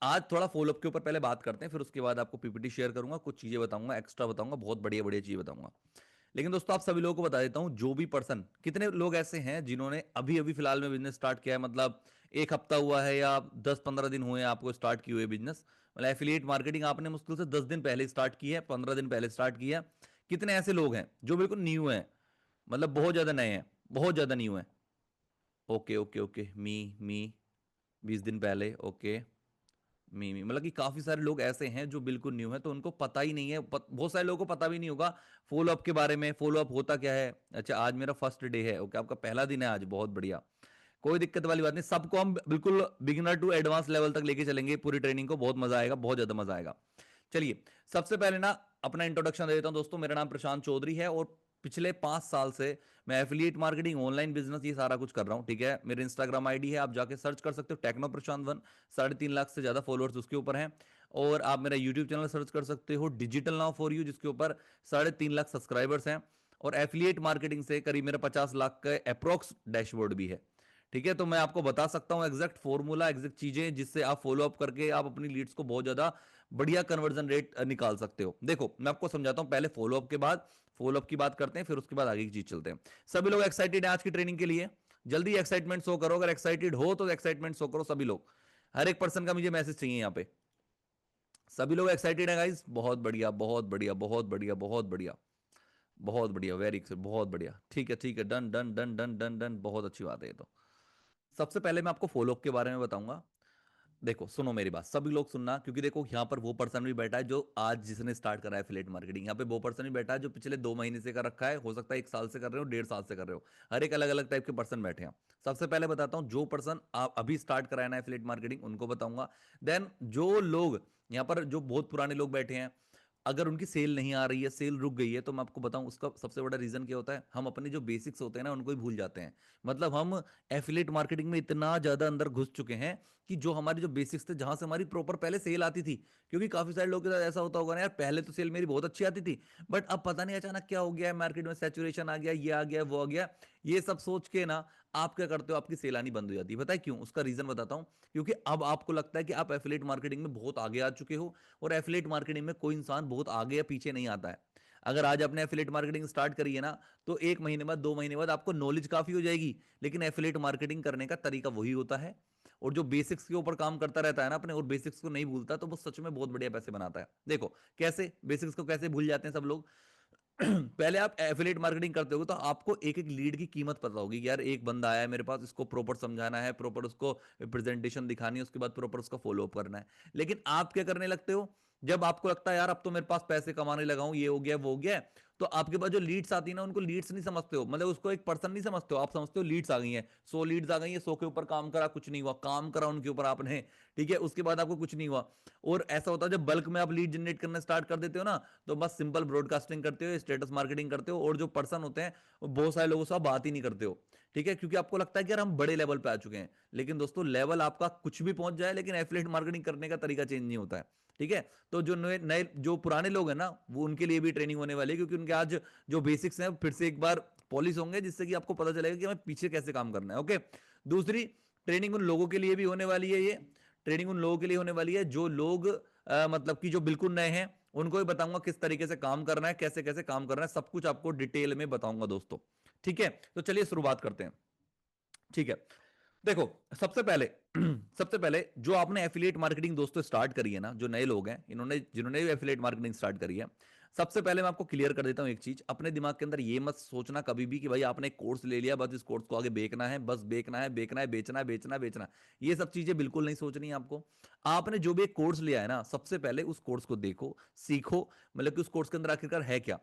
आज थोड़ा फॉलोअप के ऊपर पहले बात करते हैं, फिर उसके बाद आपको पीपीटी शेयर करूंगा, कुछ चीजें बताऊंगा, एक्स्ट्रा बताऊंगा, बहुत बढ़िया बढ़िया चीज बताऊंगा। लेकिन दोस्तों आप सभी लोगों को बता देता हूं, जो भी पर्सन, कितने लोग ऐसे हैं जिन्होंने अभी अभी फिलहाल में बिजनेस स्टार्ट किया है, मतलब एक हफ्ता हुआ है या 10-15 दिन हुए हैं आपको स्टार्ट किए हुए बिजनेस, मतलब एफिलिएट मार्केटिंग आपने मुश्किल से 10 दिन पहले स्टार्ट की है, 15 दिन पहले स्टार्ट किया है। कितने ऐसे लोग हैं जो बिल्कुल न्यू हैं, मतलब बहुत ज्यादा नए हैं, बहुत ज्यादा न्यू हैं। ओके ओके ओके, मी 20 दिन पहले, ओके। मी मतलब कि काफी सारे लोग ऐसे हैं जो बिल्कुल न्यू हैं, तो उनको पता ही नहीं है, बहुत सारे लोगों को पता भी नहीं होगा फॉलो अप के बारे में, फॉलो अप होता क्या है। अच्छा, आज मेरा फर्स्ट डे है, ओके, आपका पहला दिन है आज, बहुत बढ़िया। कोई दिक्कत वाली बात नहीं, सबको हम बिल्कुल बिगिनर टू एडवांस लेवल तक लेके चलेंगे पूरी ट्रेनिंग को, बहुत मजा आएगा, बहुत ज्यादा मजा आएगा। चलिए, सबसे पहले ना अपना इंट्रोडक्शन दे देता हूं दोस्तों। मेरा नाम प्रशांत चौधरी है और पिछले 5 साल से मैं एफिलिएट मार्केटिंग, ऑनलाइन बिजनेस, ये सारा कुछ कर रहा हूं, ठीक है। मेरे इंस्टाग्राम आईडी है, आप जाके सर्च कर सकते हो, टेक्नो प्रशांत 1। 3.5 लाख से ज्यादा फॉलोअर्स उसके ऊपर हैं। और आप मेरा यूट्यूब चैनल सर्च कर सकते हो, डिजिटल नाउ फॉर यू, जिसके ऊपर 3.5 लाख सब्सक्राइबर्स हैं। और एफिलिएट मार्केटिंग से करीब मेरा 50 लाख का अप्रोक्स डैशबोर्ड भी है, ठीक है। तो मैं आपको बता सकता हूं एग्जैक्ट फॉर्मूला, एग्जैक्ट चीजें, जिससे आप फॉलो अप करके आप अपनी लीड्स को बहुत ज्यादा बढ़िया कन्वर्जन रेट निकाल सकते हो। देखो मैं आपको समझाता हूं, पहले फॉलो अप के बाद, फॉलो अप की बात करते हैं, फिर उसके बाद आगे की चीज चलते हैं। सभी लोग एक्साइटेड हैं आज की ट्रेनिंग के लिए? जल्दी एक्साइटमेंट शो करो, अगर एक्साइटेड हो तो एक्साइटमेंट शो करो सभी लोग। हर एक पर्सन का मुझे मैसेज चाहिए यहाँ पे। सभी लोग एक्साइटेड हैं गाइस? बहुत बढ़िया, बहुत बढ़िया, बहुत बढ़िया, बहुत बढ़िया, बहुत बढ़िया, वेरी, बहुत बढ़िया, ठीक है, ठीक है, done done done done done done, बहुत अच्छी बात है ये तो। सबसे पहले मैं आपको फॉलोअप के बारे में बताऊंगा। देखो सुनो मेरी बात, सभी लोग सुनना, क्योंकि देखो यहाँ पर वो पर्सन भी बैठा है जो आज जिसने स्टार्ट करा है एफिलिएट मार्केटिंग, यहाँ पे वो पर्सन भी बैठा है जो पिछले 2 महीने से कर रखा है, हो सकता है 1 साल से कर रहे हो, 1.5 साल से कर रहे हो। हर एक अलग अलग टाइप के पर्सन बैठे हैं। सबसे पहले बताता हूँ, जो पर्सन आप अभी स्टार्ट कराया ना एफिलिएट मार्केटिंग, उनको बताऊंगा। देन जो लोग यहाँ पर, जो बहुत पुराने लोग बैठे हैं, अगर उनकी सेल नहीं आ रही है, सेल रुक गई है, तो मैं आपको बताऊं उसका सबसे बड़ा रीजन क्या होता है। हम अपने जो बेसिक्स होते हैं ना, उनको ही भूल जाते हैं। मतलब हम एफिलिएट मार्केटिंग में इतना ज्यादा अंदर घुस चुके हैं कि जो हमारे जो बेसिक्स थे, जहां से हमारी प्रॉपर पहले सेल आती थी, क्योंकि काफी सारे लोगों के साथ ऐसा होता होगा ना यार, पहले तो सेल मेरी बहुत अच्छी आती थी, बट अब पता नहीं अचानक क्या हो गया है, मार्केट में सैचुरेशन आ गया, ये आ गया, वो आ गया। ये सब सोच के ना आप क्या करते हो, आपकी सेल आनी बंद हो जाती है। पता है क्यों? उसका रीजन बताता हूं। क्योंकि अब आपको लगता है कि आप एफिलिएट मार्केटिंग में बहुत आगे आ चुके हो, और एफिलिएट मार्केटिंग में कोई इंसान बहुत आगे या पीछे नहीं आता है। अगर आज आपने एफिलिएट मार्केटिंग स्टार्ट करी है ना, तो 1 महीने बाद, 2 महीने बाद आपको नॉलेज काफी हो जाएगी, लेकिन एफिलिएट मार्केटिंग करने का तरीका वही होता है। और जो बेसिक्स के ऊपर काम करता रहता है ना अपने, और बेसिक्स को नहीं भूलता, तो वो सच में बहुत बढ़िया पैसे बनाता है। देखो कैसे बेसिक्स को कैसे भूल जाते हैं सब लोग। पहले आप एफिलिएट मार्केटिंग करते हो तो आपको एक एक लीड की कीमत पता होगी कि यार एक बंदा आया है मेरे पास, इसको प्रॉपर समझाना है, प्रॉपर उसको प्रेजेंटेशन दिखानी है, उसके बाद प्रॉपर उसका फॉलो अप करना है। लेकिन आप क्या करने लगते हो, जब आपको लगता है यार अब तो मेरे पास पैसे कमाने लगा हूं, ये हो गया, वो हो गया, तो आपके पास जो लीड्स आती है ना, उनको लीड्स नहीं समझते हो, मतलब उसको एक पर्सन नहीं समझते हो, आप समझते हो लीड्स आ गई हैं, 100 लीड्स आ गई हैं, 100 के ऊपर काम करा, कुछ नहीं हुआ, काम करा उनके ऊपर आपने, ठीक है, उसके बाद आपको कुछ नहीं हुआ। और ऐसा होता है जब बल्क में आप लीड जनरेट करना स्टार्ट कर देते हो ना, तो बस सिंपल ब्रॉडकास्टिंग करते हो, स्टेटस मार्केटिंग करते हो, और जो पर्सन होते हैं वो बहुत सारे लोगों से आप बात ही नहीं करते हो, ठीक है, क्योंकि आपको लगता है कि यार हम बड़े लेवल पे आ चुके हैं। लेकिन दोस्तों लेवल आपका कुछ भी पहुंच जाए, लेकिन एफिलिएट मार्केटिंग करने का तरीका चेंज नहीं होता है, ठीक है। तो जो नए नए जो पुराने लोग हैं ना, वो उनके लिए भी ट्रेनिंग होने वाली है, क्योंकि उनके आज जो बेसिक्स हैं फिर से एक बार पॉलिश होंगे, जिससे कि आपको पता चलेगा कि हमें पीछे कैसे काम करना है, ओके। दूसरी ट्रेनिंग उन लोगों के लिए भी होने वाली है, ये ट्रेनिंग उन लोगों के लिए होने वाली है जो लोग मतलब कि जो बिल्कुल नए हैं, उनको भी बताऊंगा किस तरीके से काम करना है, कैसे कैसे काम करना है, सब कुछ आपको डिटेल में बताऊंगा दोस्तों, ठीक है। तो चलिए शुरुआत करते हैं, ठीक है। देखो सबसे पहले सबसे पहले जो आपने एफिलिएट मार्केटिंग दोस्तों स्टार्ट करी है ना, जो नए लोग हैं, इन्होंने जिन्होंने भी एफिलिएट मार्केटिंग स्टार्ट करी है, सबसे पहले मैं आपको क्लियर कर देता हूं एक चीज, अपने दिमाग के अंदर ये मत सोचना कभी भी कि भाई आपने एक कोर्स ले लिया, बस इस कोर्स को आगे बेचना है, बस बेचना है, बेचना है, बेचना है, बेचना है, बेचना है। ये सब चीजें बिल्कुल नहीं सोचनी है आपको। आपने जो भी एक कोर्स लिया है ना, सबसे पहले उस कोर्स को देखो, सीखो, मतलब कि उस कोर्स के अंदर आखिरकार है क्या।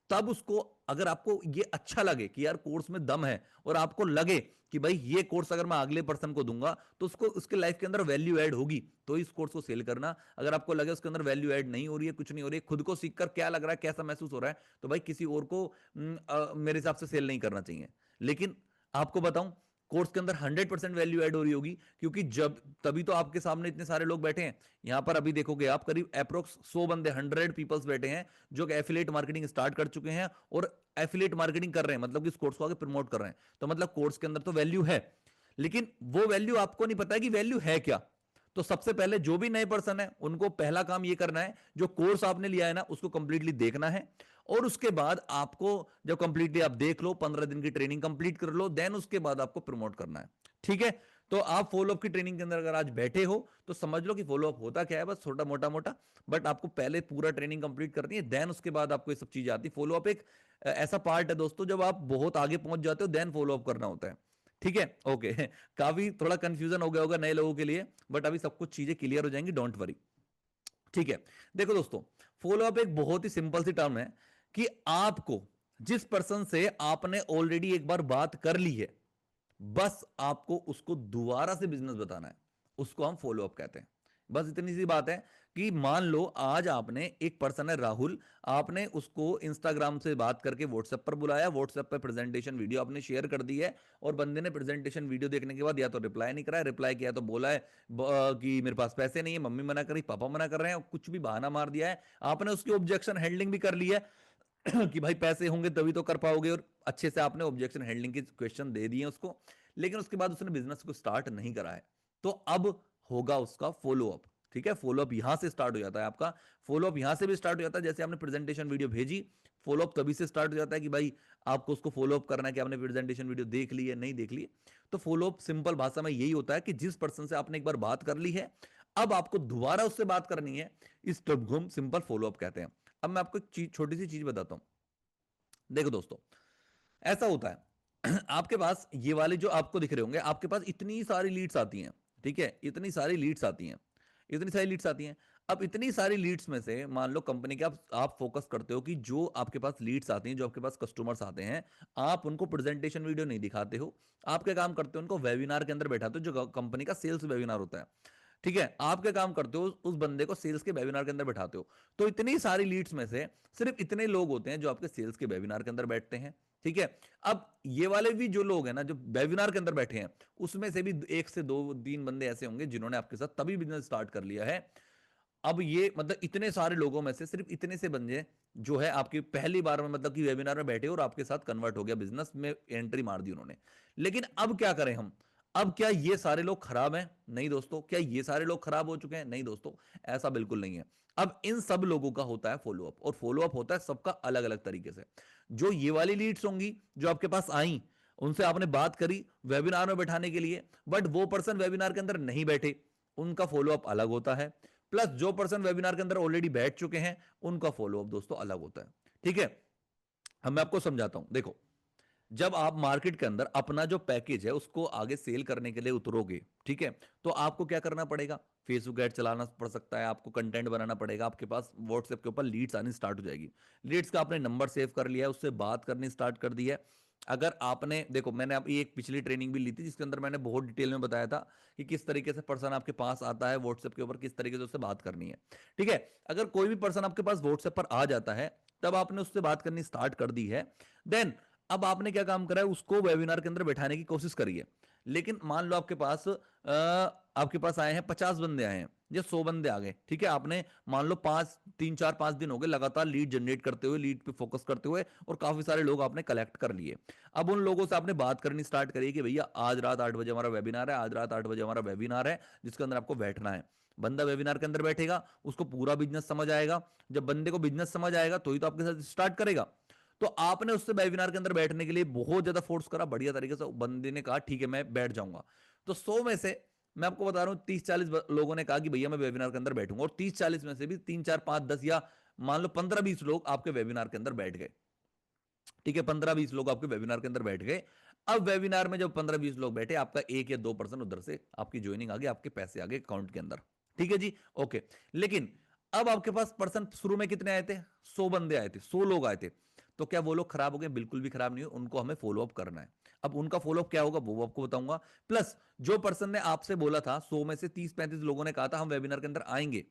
तब उसको, अगर आपको ये अच्छा लगे कि यार कोर्स में दम है, और आपको लगे कि भाई ये कोर्स अगर मैं अगले पर्सन को दूंगा तो उसको उसके लाइफ के अंदर वैल्यू ऐड होगी, तो इस कोर्स को सेल करना। अगर आपको लगे उसके अंदर वैल्यू ऐड नहीं हो रही है, कुछ नहीं हो रही है, खुद को सीखकर क्या लग रहा है, कैसा महसूस हो रहा है, तो भाई किसी और को मेरे हिसाब से सेल नहीं करना चाहिए। लेकिन आपको बताऊं, कोर्स के अंदर 100% वैल्यू ऐड हो रही होगी, क्योंकि जब तभी तो आपके सामने इतने सारे लोग बैठे हैं। यहां पर अभी देखोगे आप, करीब अप्रोक्स 100 बंदे, 100 पीपल्स बैठे हैं जो एफिलिएट मार्केटिंग स्टार्ट कर चुके हैं, और एफिलिएट मार्केटिंग कर रहे हैं, मतलब कि इस कोर्स को आगे प्रमोट कर रहे हैं। तो मतलब कोर्स के अंदर तो वैल्यू है, लेकिन वो वैल्यू आपको नहीं पता है कि वैल्यू है क्या। तो सबसे पहले जो भी नए पर्सन है उनको पहला काम ये करना है, जो कोर्स आपने लिया है ना उसको कंप्लीटली देखना है, और उसके बाद आपको जब कंप्लीटली आप देख लो, 15 दिन की ट्रेनिंग कंप्लीट कर लो, देन उसके बाद आपको प्रमोट करना है। ठीक है, तो आप फॉलोअप की ट्रेनिंग के अंदर अगर आज बैठे हो तो समझ लो कि फॉलोअप होता क्या है, बस छोटा मोटा मोटा, बट आपको पहले पूरा ट्रेनिंग कंप्लीट करनी है, देन उसके बाद आपको ये सब चीजें आती है। फॉलोअप एक ऐसा पार्ट है दोस्तों, जब आप बहुत आगे पहुंच जाते हो देन फॉलोअप करना होता है। ठीक है, ओके काफी थोड़ा कंफ्यूजन हो गया होगा नए लोगों के लिए, बट अभी सब कुछ चीजें क्लियर हो जाएंगी, डोंट वरी। ठीक है, देखो दोस्तों, फॉलोअप एक बहुत ही सिंपल सी टर्म है कि आपको जिस पर्सन से आपने ऑलरेडी एक बार बात कर ली है, बस आपको उसको दोबारा से बिजनेस बताना है, उसको हम फॉलोअप कहते हैं। बस इतनी सी बात है कि मान लो आज आपने एक पर्सन है राहुल, आपने उसको इंस्टाग्राम से बात करके व्हाट्सएप पर बुलाया, व्हाट्सएप पर प्रेजेंटेशन वीडियो आपने शेयर कर दी है, और बंदे ने प्रेजेंटेशन वीडियो देखने के बाद या तो रिप्लाई नहीं करा है, रिप्लाई किया तो बोला है कि मेरे पास पैसे नहीं है, मम्मी मना करी, पापा मना कर रहे हैं, कुछ भी बहाना मार दिया है। आपने उसकी ऑब्जेक्शन हैंडलिंग भी कर ली है कि भाई पैसे होंगे तभी तो कर पाओगे, और अच्छे से आपने ऑब्जेक्शन हैंडलिंग के क्वेश्चन दे दिए उसको, लेकिन उसके बाद उसने बिजनेस को स्टार्ट नहीं करा है, तो अब होगा उसका फॉलोअप। ठीक है, फॉलोअप यहां से स्टार्ट हो जाता है आपका, फॉलोअप यहां से भी स्टार्ट हो जाता है, जैसे आपने प्रेजेंटेशन वीडियो भेजी, फॉलोअप तभी से स्टार्ट हो जाता है कि भाई आपको उसको फॉलोअप करना है कि आपने प्रेजेंटेशन वीडियो देख ली है नहीं देख ली। तो फॉलोअप सिंपल भाषा में यही होता है कि जिस पर्सन से आपने एक बार बात कर ली है, अब आपको दोबारा उससे बात करनी है, इस स्टेप को हम सिंपल फॉलोअप कहते हैं। अब मैं आपको एक चीज, छोटी सी चीज बताता हूं। देखो दोस्तों, ऐसा होता है आपके पास ये वाले जो आपको दिख रहे होंगे, आपके पास इतनी सारी लीड्स आती हैं। ठीक है, इतनी सारी लीड्स आती हैं, इतनी सारी लीड्स आती हैं। अब इतनी सारी लीड्स में से मान लो कंपनी के आप फोकस करते हो कि जो आपके पास लीड्स आती हैं, जो आपके पास कस्टमर्स आते हैं, आप उनको प्रेजेंटेशन वीडियो नहीं दिखाते हो, आप क्या काम करते हो, उनको वेबिनार के अंदर बैठाते हो, जो कंपनी का सेल्स वेबिनार होता है। ठीक है, आप क्या काम करते हो, उस बंदे को सेल्स के वेबिनार के अंदर बैठाते हो। तो इतनी सारी लीड्स में से सिर्फ इतने लोग होते हैं जो आपके सेल्स के वेबिनार के अंदर बैठते हैं। ठीक है, अब ये वाले भी जो लोग हैं ना, जो वेबिनार के अंदर बैठे हैं, उसमें से भी एक से दो तीन बंदे ऐसे होंगे जिन्होंने आपके साथ तभी बिजनेस स्टार्ट कर लिया है। अब ये मतलब इतने सारे लोगों में से सिर्फ इतने से बंदे जो है आपकी पहली बार में मतलब कि वेबिनार में बैठे और आपके साथ कन्वर्ट हो गया, बिजनेस में एंट्री मार दी उन्होंने। लेकिन अब क्या करें हम, अब क्या ये सारे लोग खराब हैं? नहीं दोस्तों। क्या ये सारे लोग खराब हो चुके हैं? नहीं दोस्तों, ऐसा बिल्कुल नहीं है। अब इन सब लोगों का होता है फॉलोअप, और फॉलोअप होता है सबका अलग अलग तरीके से। जो ये वाली लीड्स होंगी जो आपके पास आई, उनसे आपने बात करी वेबिनार में बैठाने के लिए, बट वो पर्सन वेबिनार के अंदर नहीं बैठे, उनका फॉलोअप अलग होता है। प्लस जो पर्सन वेबिनार के अंदर ऑलरेडी बैठ चुके हैं, उनका फॉलोअप दोस्तों अलग होता है। ठीक है, अब मैं आपको समझाता हूं। देखो, जब आप मार्केट के अंदर अपना जो पैकेज है उसको आगे सेल करने के लिए उतरोगे, ठीक है, तो आपको क्या करना पड़ेगा? फेसबुक ऐड चलाना पड़ सकता है, आपको कंटेंट बनाना पड़ेगा, आपके पास व्हाट्सएप के ऊपर लीड्स आनी स्टार्ट हो जाएगी। लीड्स का आपने नंबर सेव कर लिया है, उससे बात करनी स्टार्ट कर दी है। अगर आपने देखो, मैंने आप एक पिछली ट्रेनिंग भी ली थी जिसके अंदर मैंने बहुत डिटेल में बताया था कि किस तरीके से पर्सन आपके पास आता है व्हाट्सएप के ऊपर, किस तरीके से उससे बात करनी है। ठीक है, अगर कोई भी पर्सन आपके पास व्हाट्सएप पर आ जाता है, तब आपने उससे बात करनी स्टार्ट कर दी है, देन अब आपने क्या काम करा है, उसको वेबिनार के अंदर बैठाने की कोशिश करिए। लेकिन मान लो आपके पास आए हैं 50 बंदे आए हैं या 100 बंदे आ गए। ठीक है, आपने मान लो 3 4 5 दिन हो गए लगातार लीड जनरेट करते हुए, लीड पे फोकस करते हुए, और काफी सारे लोग आपने कलेक्ट कर लिए। अब उन लोगों से आपने बात करनी स्टार्ट करी कि भैया आज रात 8 बजे हमारा वेबिनार है, आज रात 8 बजे हमारा वेबिनार है, जिसके अंदर आपको बैठना है। बंदा वेबिनार के अंदर बैठेगा, उसको पूरा बिजनेस समझ आएगा। जब बंदे को बिजनेस समझ आएगा तो ही तो आपके साथ स्टार्ट करेगा। तो आपने उससे वेबिनार के अंदर बैठने के लिए बहुत ज्यादा फोर्स करा, बढ़िया तरीके से बंदे ने कहा ठीक है मैं बैठ जाऊंगा। तो 100 में से मैं आपको बता रहा हूं 30 40 लोगों ने कहा कि भैया मैं वेबिनार के अंदर बैठूंगा, और 30 40 में से भी 3 4 5 10 या मान लो 15 20 लोग आपके वेबिनार के अंदर बैठ गए। ठीक है, 15 20 लोग आपके वेबिनार के अंदर बैठ गए। अब वेबिनार में जब 15 20 लोग बैठे, आपका 1 या 2% उधर से आपकी ज्वाइनिंग आ गई, आपके पैसे आ गए अकाउंट के अंदर। ठीक है जी, ओके। लेकिन अब आपके पास पर्सन शुरू में कितने आए थे? 100 बंदे आए थे, 100 लोग आए थे। तो क्या वो लोग खराब हो गए? बिल्कुल भी खराब नहीं हुए, उनको हमें फॉलोअप करना है। अब उनका फॉलोअप क्या होगा वो आपको बताऊंगा। प्लस जो पर्सन ने आपसे बोला था, 100 में से 30 35 लोगों ने कहा था हम वेबिनार के अंदर आएंगे।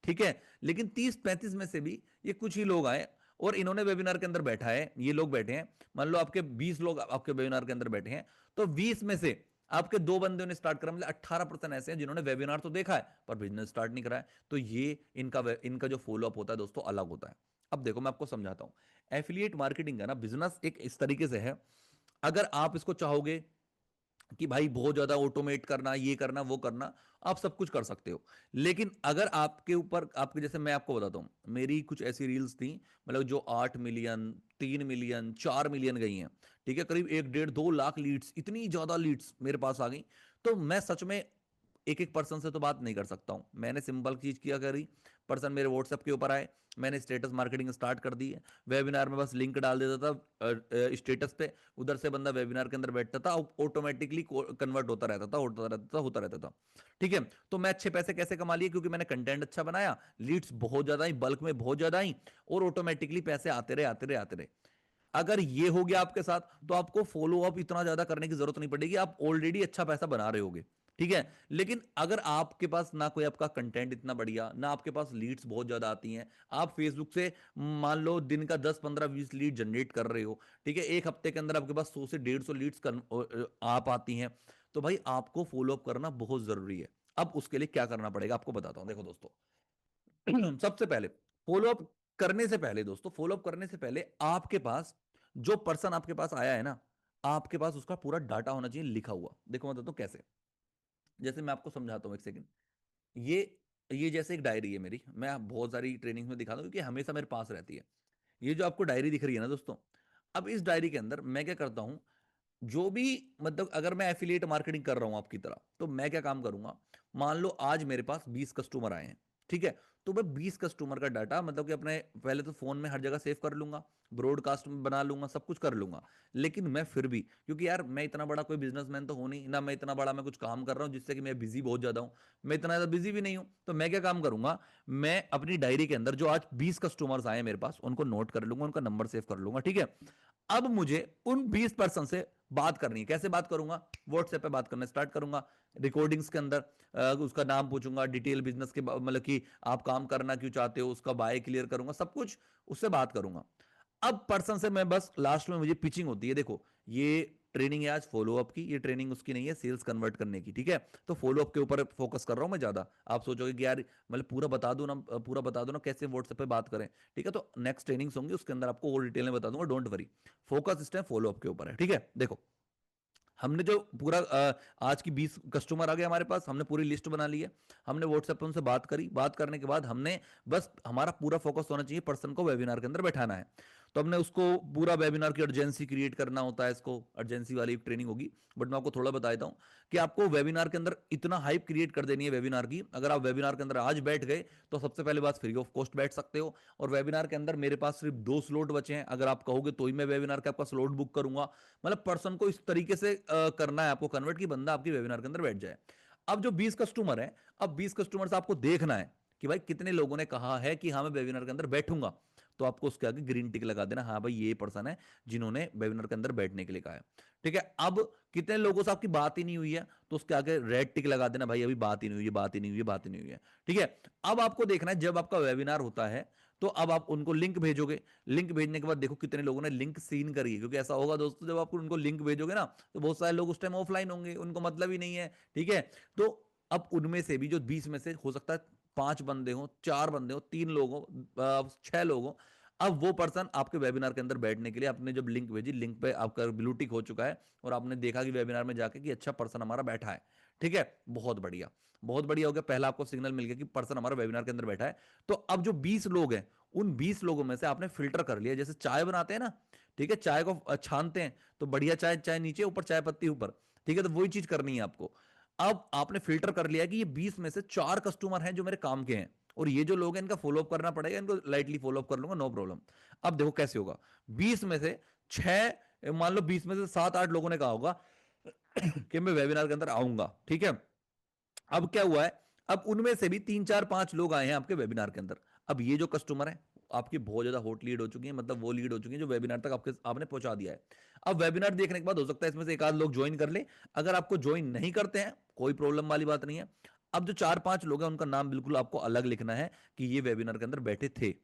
ठीक है, लेकिन 30 35 में से भी ये कुछ ही लोग आए और इन्होंने वेबिनार के अंदर बैठा है, ये लोग बैठे हैं। मान लो आपके 20 लोग आपके वेबिनार के अंदर बैठे हैं, तो 20 में से आपके 2 बंदों ने स्टार्ट करा, मतलब 18% ऐसे हैं जिन्होंने वेबिनार तो देखा है पर बिजनेस स्टार्ट नहीं करा है। तो ये इनका जो फॉलोअप होता है दोस्तों अलग होता है। अब देखो मैं आपको समझाता हूं। एफिलिएट मार्केटिंग का ना बिजनेस एक इस तरीके से है, अगर आप इसको चाहोगे कि भाई बहुत ज्यादा ऑटोमेट करना, ये करना वो करना, आप सब कुछ कर सकते हो। लेकिन अगर आपके ऊपर, आपके जैसे मैं आपको बताता हूँ, मेरी कुछ ऐसी रील्स थी मतलब जो 8 मिलियन, 3 मिलियन, 4 मिलियन गई हैं, ठीक है, करीब 1, 1.5, 2 लाख लीड्स, इतनी ज्यादा लीड्स मेरे पास आ गई। तो मैं सच में एक एक पर्सन से तो बात नहीं कर सकता हूं। मैंने सिंपल चीज किया करी, पर्सन मेरे व्हाट्सएप के ऊपर आए, मैंने स्टेटस मार्केटिंग स्टार्ट कर दी है। वेबिनार में बस लिंक डाल देता था स्टेटस पे, उधर से बंदा वेबिनार के अंदर बैठता था, ऑटोमेटिकली कन्वर्ट होता रहता था, होता रहता था। ठीक है, तो मैं अच्छे पैसे कैसे कमा लिए? क्योंकि मैंने कंटेंट अच्छा बनाया, लीड्स बहुत ज्यादा आई, बल्क में बहुत ज्यादा आई, और ऑटोमेटिकली पैसे आते रहे आते रहे आते रहे। अगर ये हो गया आपके साथ, तो आपको फॉलो अप इतना ज्यादा करने की जरूरत नहीं पड़ेगी, आप ऑलरेडी अच्छा पैसा बना रहे होगे। ठीक है, लेकिन अगर आपके पास ना कोई आपका कंटेंट इतना बढ़िया, ना आपके पास लीड्स बहुत ज्यादा आती हैं, आप फेसबुक से मान लो दिन का 10, 15, 20 लीड जनरेट कर रहे हो, ठीक है, एक हफ्ते के अंदर आपके पास 100 से 150 लीड्स आप आती हैं, तो भाई आपको फॉलो अप करना बहुत जरूरी है। अब उसके लिए क्या करना पड़ेगा आपको बताता हूं, देखो दोस्तों। सबसे पहले फॉलो अप करने से पहले, दोस्तों फॉलो अप करने से पहले आपके पास जो पर्सन आपके पास आया है ना, आपके पास उसका पूरा डाटा होना चाहिए लिखा हुआ। देखो मैं बताता हूं कैसे। जैसे मैं आपको समझाता हूं, एक सेकंड। ये ये जैसे एक डायरी है मेरी, मैं बहुत सारी ट्रेनिंग में दिखाता हूं क्योंकि हमेशा मेरे पास रहती है। ये जो आपको डायरी दिख रही है ना दोस्तों, अब इस डायरी के अंदर मैं क्या करता हूं, जो भी मतलब अगर मैं एफिलिएट मार्केटिंग कर रहा हूं आपकी तरह, तो मैं क्या काम करूंगा, मान लो आज मेरे पास 20 कस्टमर आए हैं, ठीक है, तो मैं 20 कस्टमर का डाटा मतलब कि अपने पहले तो फोन में हर जगह सेव कर लूंगा, ब्रॉडकास्ट में बना लूंगा, सब कुछ कर लूंगा। लेकिन मैं फिर भी, क्योंकि यार मैं इतना बड़ा कोई बिजनेसमैन तो हूं नहीं ना, मैं इतना बड़ा मैं कुछ काम कर रहा हूं जिससे कि मैं बिजी बहुत ज्यादा हूं, मैं इतना ज्यादा बिजी भी नहीं हूं। तो मैं क्या काम करूंगा, मैं अपनी डायरी के अंदर जो आज 20 कस्टमर्स आए मेरे पास, उनको नोट कर लूंगा, उनका नंबर सेव कर लूंगा, ठीक है। अब मुझे उन 20 पर्सन से बात करनी है। कैसे बात करूंगा? व्हाट्सएप पे बात करना स्टार्ट करूंगा, रिकॉर्डिंग्स के अंदर उसका नाम पूछूंगा, डिटेल बिजनेस के मतलब कि आप काम करना क्यों चाहते हो, उसका बाय क्लियर करूंगा, सब कुछ उससे बात करूंगा। अब पर्सन से मैं बस लास्ट में मुझे पिचिंग होती है। देखो ये ट्रेनिंग है आज फॉलो अप की, ये ट्रेनिंग उसकी नहीं है सेल्स कन्वर्ट करने की, ठीक है। तो फॉलो अप के ऊपर फोकस कर रहा हूं मैं ज्यादा। आप सोचोगे कि यार मतलब पूरा बता दूं ना, पूरा बता दो ना कैसे व्हाट्सएप पे बात करें, ठीक है। तो नेक्स्ट ट्रेनिंग्स होंगी उसके अंदर आपको और डिटेल में बता दूंगा, डोंट वरी। फोकस इस टाइम फॉलो अप के ऊपर है, ठीक है। देखो हमने जो पूरा आज की 20 कस्टमर आ गए हमारे पास, हमने पूरी लिस्ट बना ली है, हमने व्हाट्सएप पे उनसे बात करी, बात करने के बाद हमने बस हमारा पूरा फोकस होना चाहिए पर्सन को वेबिनार के अंदर बैठाना है। तो हमने उसको पूरा वेबिनार की अर्जेंसी क्रिएट करना होता है, इसको अर्जेंसी वाली एक ट्रेनिंग होगी, बट मैं आपको थोड़ा बता देता हूं कि आपको वेबिनार के अंदर इतना हाइप क्रिएट कर देनी है वेबिनार की। अगर आप वेबिनार के अंदर आज बैठ गए तो सबसे पहले बात फ्री ऑफ कॉस्ट बैठ सकते हो। और वेबिनार के अंदर मेरे पास सिर्फ 2 स्लॉट बचे हैं, अगर आप कहोगे तो ही मैं वेबिनार का आपका स्लॉट बुक करूंगा। मतलब पर्सन को इस तरीके से करना है आपको कन्वर्ट की बंदा आपकी वेबिनार के अंदर बैठ जाए। अब जो 20 कस्टमर है, अब 20 कस्टमर से आपको देखना है कि भाई कितने लोगों ने कहा है कि हाँ मैं वेबिनार के अंदर बैठूंगा। तो आपको उसके आगे ग्रीन टिक लगा देना, हाँ भाई ये पर्सन है जिन्होंने वेबिनार के अंदर बैठने के लिए कहा है, ठीक है। अब कितने लोगों से आपकी बात ही नहीं हुई है, तो उसके आगे रेड टिक लगा देना, भाई अभी बात ही नहीं हुई है, बात ही नहीं हुई है, बात ही नहीं हुई है, ठीक है। अब आपको देखना है जब आपका वेबिनार होता है, तो अब आप उनको लिंक भेजोगे। लिंक भेजने के बाद देखो कितने लोगों ने लिंक सीन करी है, क्योंकि ऐसा होगा दोस्तों जब आप उनको लिंक भेजोगे ना, तो बहुत सारे लोग उस टाइम ऑफलाइन होंगे, उनको मतलब ही नहीं है, ठीक है। तो अब उनमें से भी जो 20 में से हो सकता है 5 बंदे हो, 4 बंदे हो, 3 लोग हो, 6 लोग हो, अब वो पर्सन आपके वेबिनार के अंदर बैठने के लिए आपने जब लिंक भेजी, लिंक पे आपका ब्लू टिक हो चुका है, और आपने देखा कि वेबिनार में जाके कि अच्छा पर्सन हमारा बैठा है, ठीक है, बहुत बढ़िया, बहुत बढ़िया हो गया। पहला आपको सिग्नल मिल गया कि पर्सन हमारा वेबिनार के अंदर बैठा है। तो अब जो 20 लोग हैं, उन 20 लोगों में से आपने फिल्टर कर लिया, जैसे चाय बनाते हैं ना, ठीक है, चाय को छानते हैं तो बढ़िया चाय, चाय नीचे ऊपर चाय पत्ती ऊपर, ठीक है, तो वही चीज करनी है आपको। अब आपने फिल्टर कर लिया कि ये 20 में से 4 कस्टमर हैं जो मेरे काम के हैं, और ये जो लोग हैं इनका फॉलोअप करना पड़ेगा, इनको लाइटली फॉलोअप कर लूंगा, नो प्रॉब्लम। अब देखो कैसे होगा, 20 में से 6, मान लो 20 में से 7, 8 लोगों ने कहा होगा कि मैं वेबिनार के अंदर आऊंगा, ठीक है। अब क्या हुआ है, अब उनमें से भी 3, 4, 5 लोग आए हैं आपके वेबिनार के अंदर। अब ये जो कस्टमर है आपकी बहुत ज्यादा हॉट लीड हो चुकी है, मतलब वो लीड हो चुकी है जो वेबिनार तक आपके आपने पहुंचा दिया है। अब वेबिनार देखने के बाद हो सकता है इसमें से एक आध लोग ज्वाइन कर ले, अगर आपको ज्वाइन नहीं करते हैं कोई प्रॉब्लम वाली बात नहीं है। अब जो 4, 5 लोग हैं उनका नाम बिल्कुल आपको अलग लिखना है कि ये वेबिनार के अंदर बैठे थे।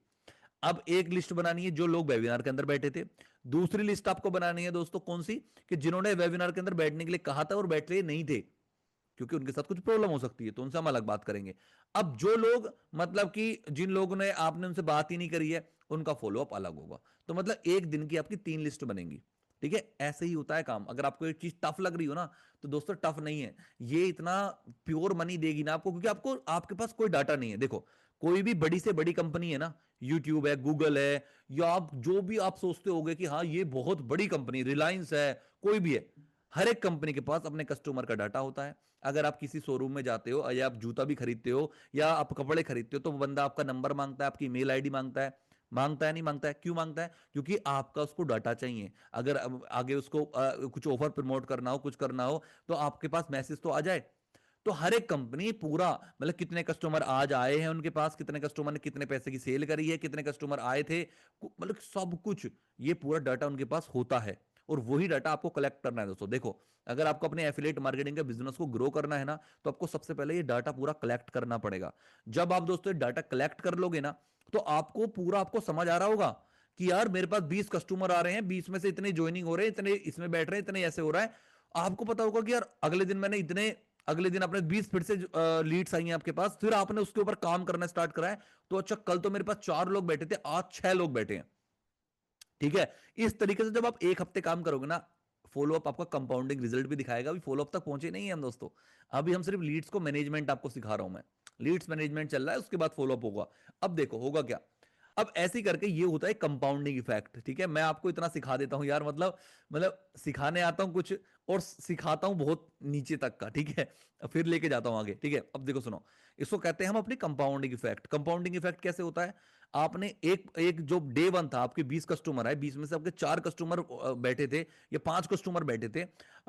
अब एक लिस्ट बनानी है जो लोग वेबिनार के अंदर बैठे थे। दूसरी लिस्ट आपको बनानी है दोस्तों कौन सी, कि जिन्होंने वेबिनार के अंदर बैठने के लिए कहा था और बैठे नहीं थे, क्योंकि उनके साथ कुछ प्रॉब्लम हो सकती है, तो उनसे हम अलग बात करेंगे। अब जो लोग मतलब कि जिन लोगों ने आपने उनसे बात ही नहीं करी है, उनका फॉलोअप अलग होगा। तो मतलब एक दिन की आपकी 3 लिस्ट बनेंगी। ठीक है, ऐसे ही होता है काम। अगर आपको एक चीज टफ लग रही हो ना, तो दोस्तों टफ नहीं है, ये इतना प्योर मनी देगी ना आपको, क्योंकि आपको आपके पास कोई डाटा नहीं है। देखो, कोई भी बड़ी से बड़ी कंपनी है ना, यूट्यूब है, गूगल है, या आप जो भी आप सोचते होगे कि हाँ ये बहुत बड़ी कंपनी, रिलायंस है, कोई भी है, हर एक कंपनी के पास अपने कस्टमर का डाटा होता है। अगर आप किसी शोरूम में जाते हो, या आप जूता भी खरीदते हो, या आप कपड़े खरीदते हो, तो वो बंदा आपका नंबर मांगता है, आपकी मेल आईडी मांगता है। मांगता है, नहीं मांगता है? क्यों मांगता है? क्योंकि आपका उसको डाटा चाहिए। अगर आगे उसको कुछ ऑफर प्रमोट करना हो, कुछ करना हो, तो आपके पास मैसेज तो आ जाए। तो हर एक कंपनी पूरा, मतलब कितने कस्टमर आज आए हैं उनके पास, कितने कस्टमर ने कितने पैसे की सेल करी है, कितने कस्टमर आए थे, मतलब सब कुछ, ये पूरा डाटा उनके पास होता है। और वही डाटा आपको कलेक्ट करना है दोस्तों। देखो, अगर आपको अपने एफिलिएट मार्केटिंग के बिजनेस को ग्रो करना है ना, तो आपको सबसे पहले ये डाटा पूरा कलेक्ट करना पड़ेगा। जब आप दोस्तों ये डाटा कलेक्ट कर लोगे ना, तो आपको पूरा, आपको समझ आ रहा होगा कि यार मेरे पास 20 कस्टमर आ रहे हैं, 20 में से इतने ज्वाइनिंग हो रहे हैं, इतने इसमें बैठ रहे हैं, इतने ऐसे हो रहा है। आपको पता होगा कि यार अगले दिन मैंने इतने, अगले दिन आपने 20 फिर से लीड्स आई हैं आपके पास, फिर आपने उसके ऊपर काम करना स्टार्ट करा है। तो अच्छा, कल तो मेरे पास 4 लोग बैठे थे, आज 6 लोग बैठे हैं। ठीक है, इस तरीके से जब आप एक हफ्ते काम करोगे ना, फॉलोअप आपका कंपाउंडिंग रिजल्ट भी दिखाएगा। अभी फॉलोअप तक पहुंचे नहीं है हम दोस्तों, अभी हम सिर्फ लीड्स को मैनेजमेंट आपको सिखा रहा हूं मैं। लीड्स मैनेजमेंट चल रहा है, उसके बाद फॉलोअप होगा। अब देखो होगा क्या। अब ऐसे ही करके ये होता है कंपाउंडिंग इफेक्ट। ठीक है, मैं आपको इतना सिखा देता हूं यार, मतलब सिखाने आता हूं कुछ, और सिखाता हूं बहुत नीचे तक का। ठीक है, फिर लेके जाता हूं आगे। ठीक है, अब देखो सुनो, इसको कहते हैं हम अपनी कंपाउंडिंग इफेक्ट। कंपाउंडिंग इफेक्ट कैसे होता है? आपने एक एक जो डे वन था, आपके 20 कस्टमर है, 20 में से आपके 4 कस्टमर बैठे थे, या 5 कस्टमर बैठे थे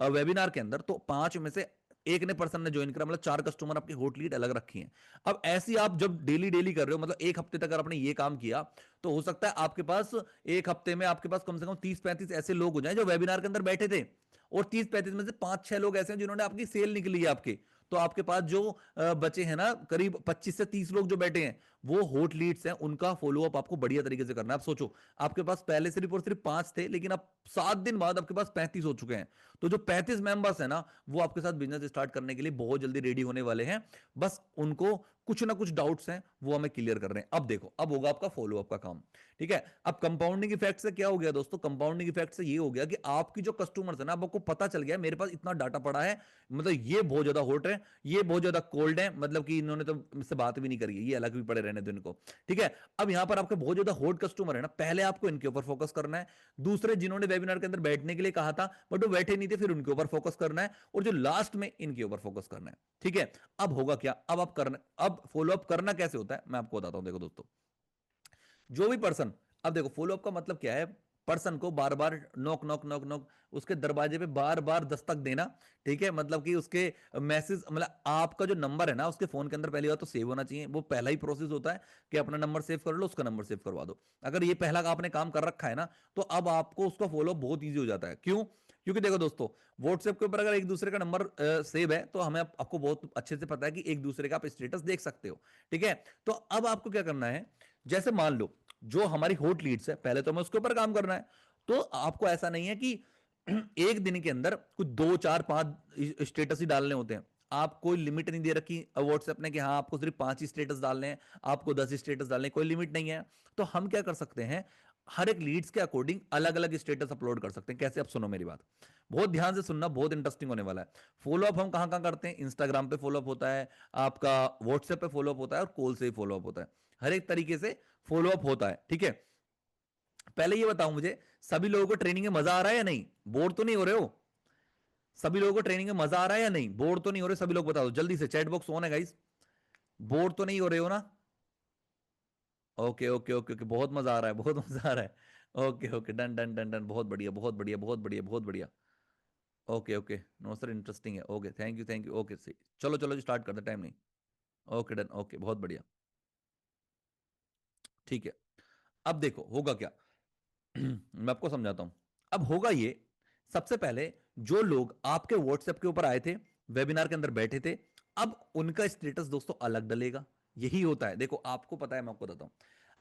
वेबिनार के अंदर, तो 5 में से एक ने पर्सन ने ज्वाइन करा, मतलब 4 कस्टमर आपकी हॉट लीड अलग रखी है। अब ऐसी आप जब डेली डेली कर रहे हो, मतलब एक हफ्ते तक अगर आपने ये काम किया, तो हो सकता है आपके पास एक हफ्ते में आपके पास कम से कम 30-35 ऐसे लोग हो जाए जो वेबिनार के अंदर बैठे थे, और 30-35 में से 5-6 लोग ऐसे हैं जिन्होंने आपकी सेल निकली है आपके। तो आपके पास जो बचे हैं ना, करीब 25 से 30 लोग जो बैठे हैं, वो हॉट लीड्स हैं, उनका फॉलोअप आपको बढ़िया तरीके से करना है। आप सोचो, आपके पास पहले सिर्फ और सिर्फ 5 थे, लेकिन अब 7 दिन बाद आपके पास 35 हो चुके हैं। तो जो 35 मेंबर्स है ना, वो आपके साथ बिजनेस स्टार्ट करने के लिए बहुत जल्दी रेडी होने वाले हैं। बस उनको कुछ ना कुछ डाउट्स हैं, वो हमें क्लियर कर रहे हैं। अब देखो, अब होगा आपका फॉलोअप का काम। ठीक है, अब कंपाउंडिंग इफेक्ट से क्या हो गया दोस्तों? कंपाउंडिंग इफेक्ट से ये हो गया कि आपकी जो कस्टमर्स है ना, अब आपको पता चल गया मेरे पास इतना डाटा पड़ा है, मतलब ये बहुत ज्यादा हॉट है, ये बहुत ज्यादा कोल्ड है, मतलब कि इन्होंने तो मुझसे बात भी नहीं करी है, ये अलग भी पड़े रहने दो इनको। ठीक है, अब यहां पर आपके बहुत ज्यादा हॉट कस्टमर है ना, पहले आपको इनके ऊपर फोकस करना है। दूसरे जिन्होंने वेबिनार के अंदर बैठने के लिए कहा था बट वो बैठे नहीं थे, फिर उनके ऊपर फोकस करना है, और जो लास्ट में इनके ऊपर फोकस करना है। ठीक है, अब होगा क्या, अब आप करना, अब फॉलोअप करना कैसे होता है मैं आपको बताता हूं। देखो दोस्तों, जो भी पर्सन, अब देखो फॉलोअप का मतलब क्या है? पर्सन को बार बार नॉक नॉक नॉक नॉक, उसके दरवाजे पे बार बार दस्तक देना। ठीक है, मतलब कि उसके मैसेज, मतलब आपका जो नंबर है ना उसके फोन के अंदर पहली बात तो सेव होना चाहिए। वो पहला ही प्रोसेस होता है कि अपना नंबर सेव कर लो, उसका नंबर सेव करवा दो। अगर ये पहला आपने काम कर रखा है ना, तो अब आपको उसका फॉलोअप बहुत ईजी हो जाता है। क्यों? क्योंकि देखो दोस्तों, व्हाट्सएप के ऊपर अगर एक दूसरे का नंबर सेव है, तो हमें आपको बहुत अच्छे से पता है कि एक दूसरे का आप स्टेटस देख सकते हो। ठीक है, तो अब आपको क्या करना है, जैसे मान लो जो हमारी हॉट लीड्स है, पहले तो हमें उसके ऊपर काम करना है। तो आपको ऐसा नहीं है कि एक दिन के अंदर कुछ 2 4 5 स्टेटस ही डालने होते हैं। आप कोई लिमिट नहीं दे रखी व्हाट्सएप ने कि हाँ आपको सिर्फ 5 ही स्टेटस डालने हैं, आपको 10 स्टेटस डालने, कोई लिमिट नहीं है। तो हम क्या कर सकते हैं, हर एक लीड्स के अकॉर्डिंग अलग अलग स्टेटस अपलोड कर सकते हैं। कैसे? अब सुनो मेरी बात, बहुत ध्यान से सुनना, बहुत इंटरेस्टिंग होने वाला है। फॉलोअप हम कहां कहां करते हैं? इंस्टाग्राम पे फॉलोअप होता है आपका, व्हाट्सएप पे फॉलोअप होता है, और कॉल से ही फॉलोअप होता है। हर एक तरीके से फॉलोअप होता है। ठीक है, पहले ये बताओ मुझे, सभी लोगों को ट्रेनिंग में मजा आ रहा है या नहीं? बोर तो नहीं हो रहे हो? सभी लोगों को ट्रेनिंग में मजा आ रहा है या नहीं? बोर तो नहीं हो रहे? सभी लोग बता दो जल्दी से, चैट बॉक्स ऑन है गाइस। बोर तो नहीं हो रहे हो ना? ओके ओके ओके ओके, बहुत मजा आ रहा है, बहुत मजा आ रहा है। Okay okay, done done done done, बहुत बढ़िया बहुत बढ़िया बहुत बढ़िया बहुत बढ़िया। Okay okay, no sir interesting है, okay thank you thank you, okay सही। चलो चलो जी, स्टार्ट करते, टाइम नहीं। ओके डन, ओके बहुत बढ़िया। ठीक है, अब देखो होगा क्या। मैं आपको समझाता हूं। अब होगा ये, सबसे पहले जो लोग आपके व्हाट्सएप के ऊपर आए थे, वेबिनार के अंदर बैठे थे, अब उनका स्टेटस दोस्तों अलग डलेगा। यही होता है। देखो आपको पता है, मैं आपको बताता हूं,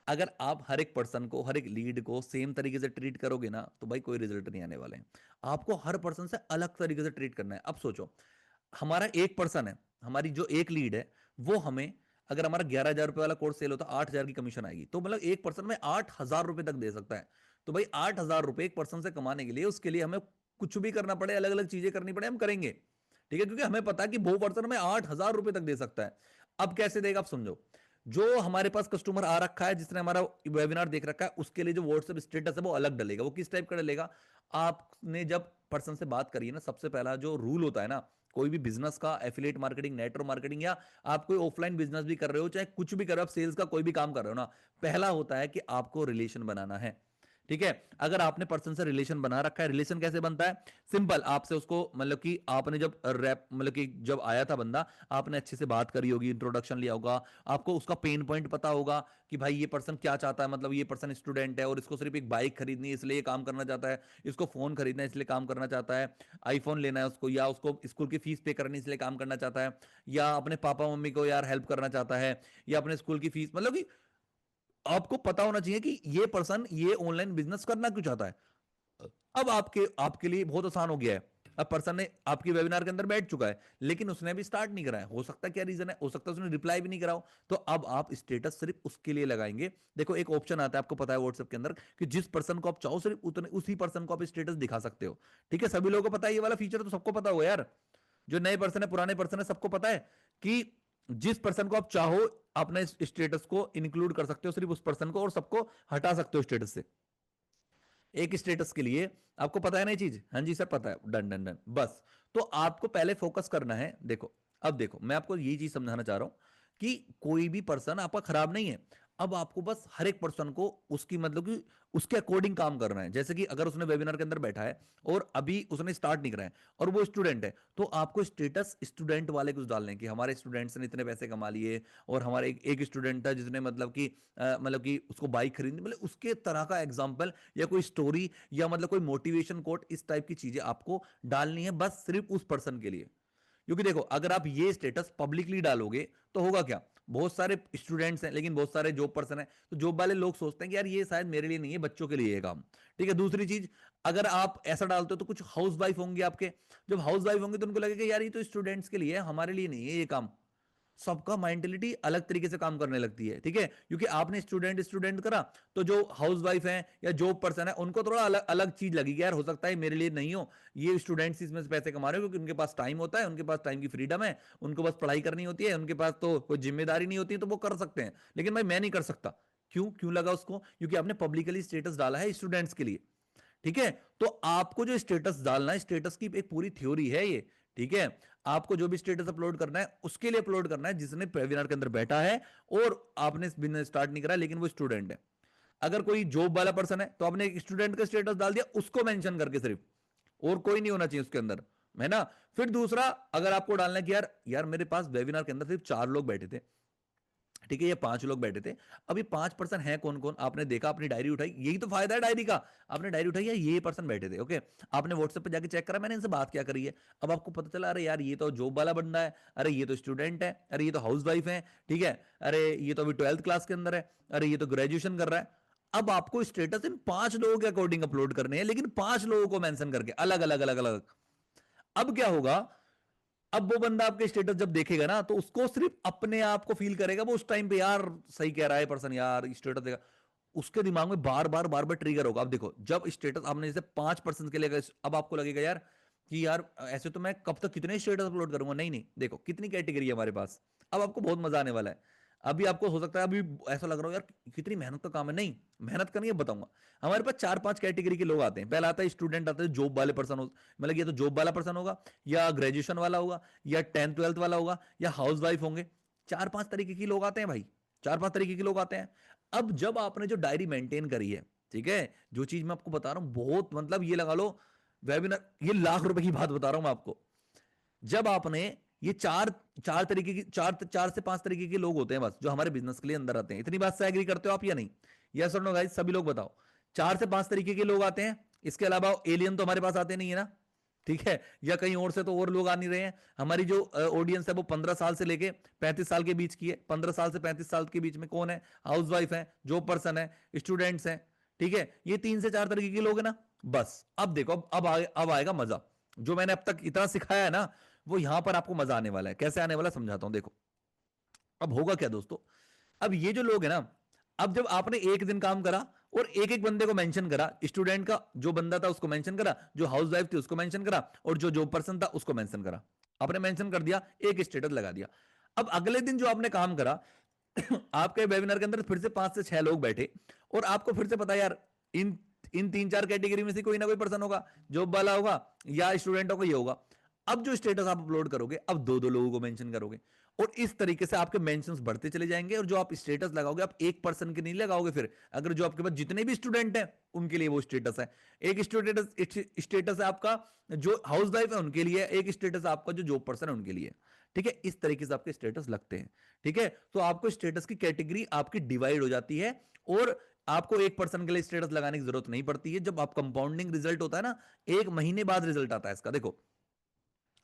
अगर आप हर एक पर्सन को, हर एक लीड को सेम तरीके से ट्रीट करोगे ना, तो भाई कोई रिजल्ट नहीं आने वाले हैं। आपको हर पर्सन से अलग तरीके से ट्रीट करना है। अब सोचो, हमारा एक पर्सन है, हमारी जो एक लीड है, वो हमें, अगर हमारा 11,000 रुपए वाला कोर्स सेल होता है, 8,000 की कमीशन आएगी। तो मतलब एक पर्सन में 8,000 रुपए तक दे सकता है। तो भाई 8,000 रुपए एक पर्सन से कमाने के लिए, उसके लिए हमें कुछ भी करना पड़े, अलग अलग चीजें करनी पड़े, हम करेंगे। ठीक है, क्योंकि हमें पता है कि वो पर्सन हमें 8,000 रुपए तक दे सकता है। अब कैसे देगा आप समझो। जो हमारे पास कस्टमर आ रखा है, जिसने हमारा वेबिनार देख रखा है, उसके लिए जो व्हाट्सएप स्टेटस है वो अलग डलेगा। वो किस टाइप का डलेगा? आपने जब पर्सन से बात करी है ना, सबसे पहला जो रूल होता है ना, कोई भी बिजनेस का, एफिलिएट मार्केटिंग, नेटवर्क मार्केटिंग, या आप कोई ऑफलाइन बिजनेस भी कर रहे हो, चाहे कुछ भी कर रहे हो, आप सेल्स का कोई भी काम कर रहे हो ना, पहला होता है कि आपको रिलेशन बनाना है। ठीक है, अगर आपने पर्सन से रिलेशन बना रखा है, रिलेशन कैसे बनता है? सिंपल, आपसे उसको मतलब कि आपने जब रैप मतलब कि जब आया था बंदा, आपने अच्छे से बात करी होगी, इंट्रोडक्शन लिया होगा, आपको उसका पेन पॉइंट पता होगा कि भाई ये पर्सन क्या चाहता है, मतलब ये पर्सन स्टूडेंट है और इसको सिर्फ एक बाइक खरीदनी है इसलिए ये काम करना चाहता है, इसको फोन खरीदना है इसलिए काम करना चाहता है, आईफोन लेना है उसको, या उसको स्कूल की फीस पे करनी इसलिए काम करना चाहता है, या अपने पापा मम्मी को यार हेल्प करना चाहता है, या अपने स्कूल की फीस, मतलब कि आपको पता होना चाहिए कि ये पर्सन ये ऑनलाइन बिजनेस करना क्यों चाहता है। अब आपके आपके लिए बहुत आसान हो गया है। अब पर्सन ने आपके वेबिनार के अंदर बैठ चुका है, लेकिन उसने अभी स्टार्ट नहीं करा है। हो सकता है क्या रीजन है, हो सकता है उसने रिप्लाई भी नहीं कराओ। तो अब आप स्टेटस सिर्फ उसके लिए लगाएंगे। देखो एक ऑप्शन आता है, आपको पता है व्हाट्सएप के अंदर, कि जिस पर्सन को आप चाहो सिर्फ उतने उसी पर्सन को आप स्टेटस दिखा सकते हो। ठीक है, सभी लोगों को पता है ये वाला फीचर, तो सबको पता होगा यार। जो नए पर्सन है, पुराने पर्सन है, सबको पता है कि जिस पर्सन को आप चाहो अपने स्टेटस को इंक्लूड कर सकते हो सिर्फ उस पर्सन को, और सबको हटा सकते हो स्टेटस से। एक स्टेटस के लिए आपको पता है ना ये चीज? हाँ जी सर पता है, डन डन डन, बस। तो आपको पहले फोकस करना है। देखो, अब देखो मैं आपको ये चीज समझाना चाह रहा हूं कि कोई भी पर्सन आपका खराब नहीं है। अब आपको बस हर एक पर्सन को उसकी मतलब कि उसके अकॉर्डिंग काम करना है। जैसे कि अगर उसने वेबिनार के अंदर बैठा है और अभी उसने स्टार्ट नहीं करा है और वो स्टूडेंट है, तो आपको स्टेटस स्टूडेंट वाले कुछ डालने हैं कि हमारे स्टूडेंट्स ने इतने पैसे कमा लिए, और हमारे एक स्टूडेंट था जिसने मतलब कि मतलब कि उसको बाइक खरीदनी, मतलब उसके तरह का एग्जाम्पल, या कोई स्टोरी, या मतलब कोई मोटिवेशन कोट, इस टाइप की चीजें आपको डालनी है बस सिर्फ उस पर्सन के लिए। क्योंकि देखो अगर आप ये स्टेटस पब्लिकली डालोगे तो होगा क्या, बहुत सारे स्टूडेंट्स हैं लेकिन बहुत सारे जॉब पर्सन हैं, तो जॉब वाले लोग सोचते हैं कि यार ये शायद मेरे लिए नहीं है, बच्चों के लिए ये काम। ठीक है, दूसरी चीज, अगर आप ऐसा डालते हो तो कुछ हाउस वाइफ होंगे आपके, जब हाउस वाइफ होंगे तो उनको लगेगा यार ये तो स्टूडेंट्स के लिए है, हमारे लिए नहीं है ये काम। सबका मेंटेलिटी अलग तरीके से काम करने लगती है। ठीक है, क्योंकि आपने स्टूडेंट स्टूडेंट करा, तो जो हाउस वाइफ है या जॉब पर्सन है उनको थोड़ा अलग अलग चीज लगेगी, यार हो सकता है मेरे लिए नहीं हो, ये स्टूडेंट्स इसमें से पैसे कमा रहे हो, क्योंकि उनके पास टाइम होता है, उनके पास टाइम की फ्रीडम है, उनको बस पढ़ाई करनी होती है, उनके पास तो कोई जिम्मेदारी नहीं होती, तो वो कर सकते हैं। लेकिन भाई मैं नहीं कर सकता। क्यों क्यों लगा उसको? क्योंकि आपने पब्लिकली स्टेटस डाला है स्टूडेंट्स के लिए। ठीक है, तो आपको जो स्टेटस डालना है, स्टेटस की एक पूरी थ्योरी है ये। ठीक है, आपको जो भी स्टेटस अपलोड करना है उसके लिए अपलोड करना है जिसने वेबिनार के अंदर बैठा है और आपने बिजनेस स्टार्ट नहीं करा लेकिन वो स्टूडेंट है। अगर कोई जॉब वाला पर्सन है तो आपने एक स्टूडेंट का स्टेटस डाल दिया, उसको मेंशन करके सिर्फ, और कोई नहीं होना चाहिए उसके अंदर, है ना। फिर दूसरा, अगर आपको डालना है कि यार यार मेरे पास वेबिनार के अंदर सिर्फ 4 लोग बैठे थे, ठीक है, ये 5 लोग बैठे थे, अब ये 5 पर्सन है कौन कौन, आपने देखा, अपनी डायरी उठाई, यही तो फायदा है डायरी का। आपने डायरी उठाई है, ये पर्सन बैठे थे, ओके, आपने व्हाट्सएप पे जाके चेक करा मैंने इनसे बात क्या करी है, अब आपको पता चला अरे यार ये तो जॉब वाला बंदा है, अरे ये तो स्टूडेंट है, अरे ये तो हाउस वाइफ है, ठीक है, अरे ये तो अभी 12th क्लास के अंदर है, अरे ये तो ग्रेजुएशन कर रहा है। अब आपको स्टेटस इन 5 लोगों के अकॉर्डिंग अपलोड करने हैं, लेकिन 5 लोगों को मेंशन करके अलग अलग अलग अलग। अब क्या होगा, अब वो बंदा आपके स्टेटस जब देखेगा ना, तो उसको सिर्फ अपने आप को फील करेगा वो उस टाइम पे, यार सही कह रहा है पर्सन, यार स्टेटस देगा, उसके दिमाग में बार बार ट्रिगर होगा। अब देखो जब स्टेटस आपने जैसे 5 पर्सन के लिए, अब आपको लगेगा यार कि यार ऐसे तो मैं कब तक कितने स्टेटस अपलोड करूंगा, नहीं नहीं, देखो कितनी कैटेगरी है हमारे पास। अब आपको बहुत मजा आने वाला है। अभी आपको हो सकता है अभी ऐसा लग रहा हो यार कितनी मेहनत का काम है, नहीं मेहनत का नहीं है, बताऊंगा। हमारे पास 4-5 कैटेगरी के लोग आते हैं। पहला आता है स्टूडेंट, आता है जॉब वाले पर्सन, मतलब ये तो जॉब वाला पर्सन होगा, या ग्रेजुएशन वाला होगा, या 10th 12th वाला होगा, या हाउस वाइफ होंगे। 4-5 तरीके के लोग आते हैं भाई, 4-5 तरीके के लोग आते हैं। अब जब आपने जो डायरी मेंटेन करी है, ठीक है, जो चीज मैं आपको बता रहा हूं बहुत मतलब ये लगा लो वेबिनार, ये लाख रुपए की बात बता रहा हूं मैं आपको। जब आपने ये चार चार तरीके की, 4 से 5 तरीके के लोग होते हैं बस जो हमारे बिजनेस के लिए अंदर आते हैं। इतनी बात से एग्री करते हो आप या नहीं? यस और नो गाइस, सभी लोग बताओ। 4 से 5 तरीके के लोग आते हैं, इसके अलावा एलियन तो हमारे पास आते नहीं है ना, ठीक है, या कहीं और से तो और लोग आ नहीं रहे हैं। हमारी जो ऑडियंस है वो 15 साल से लेके 35 साल के बीच की है। 15 साल से 35 साल के बीच में कौन है? हाउस वाइफ है, जॉब पर्सन है, स्टूडेंट्स हैं। ठीक है, ये 3 से 4 तरीके के लोग हैं ना, बस। अब देखो, अब आएगा मजा। जो मैंने अब तक इतना सिखाया है ना, वो यहां पर आपको मजा आने वाला है। कैसे आने वाला है समझाता हूं, देखो। अब होगा क्या दोस्तों, अब ये जो लोग हैं ना, अब जब आपने एक दिन काम करा, और एक एक बंदे को मेंशन करा, स्टूडेंट का जो बंदा था उसको मेंशन करा, जो हाउस वाइफ थी उसको मेंशन करा, और जो जॉब पर्सन था उसको मेंशन करा। आपने मेंशन कर दिया, एक स्टेटस लगा दिया। अब अगले दिन जो आपने काम करा आपके वेबिनार के अंदर फिर से 5 से 6 लोग बैठे, और आपको फिर से पता यार इन इन 3-4 कैटेगरी में से कोई ना कोई पर्सन होगा, जॉब वाला होगा या स्टूडेंटों को ये होगा। अब जो स्टेटस आप अपलोड करोगे, अब दो दो लोगों को मेंशन करोगे, और इस तरीके से आपके मेंशंस बढ़ते चले जाएंगे। और जो आप स्टेटस लगाओगे, आप एक पर्सन के नहीं लगाओगे, फिर अगर जो आपके पास जितने भी स्टूडेंट हैं उनके लिए वो स्टेटस है। एक स्टेटस है आपका जो हाउस वाइफ है उनके लिए, एक स्टेटस आपका जो जॉब पर्सन है उनके लिए। ठीक है, इस तरीके से आपके स्टेटस लगते हैं। ठीक है, तो आपको स्टेटस की कैटेगरी आपकी डिवाइड हो जाती है, और आपको एक पर्सन के लिए स्टेटस लगाने की जरूरत नहीं पड़ती है। जब आप कंपाउंडिंग रिजल्ट होता है ना, 1 महीने बाद रिजल्ट आता है इसका। देखो,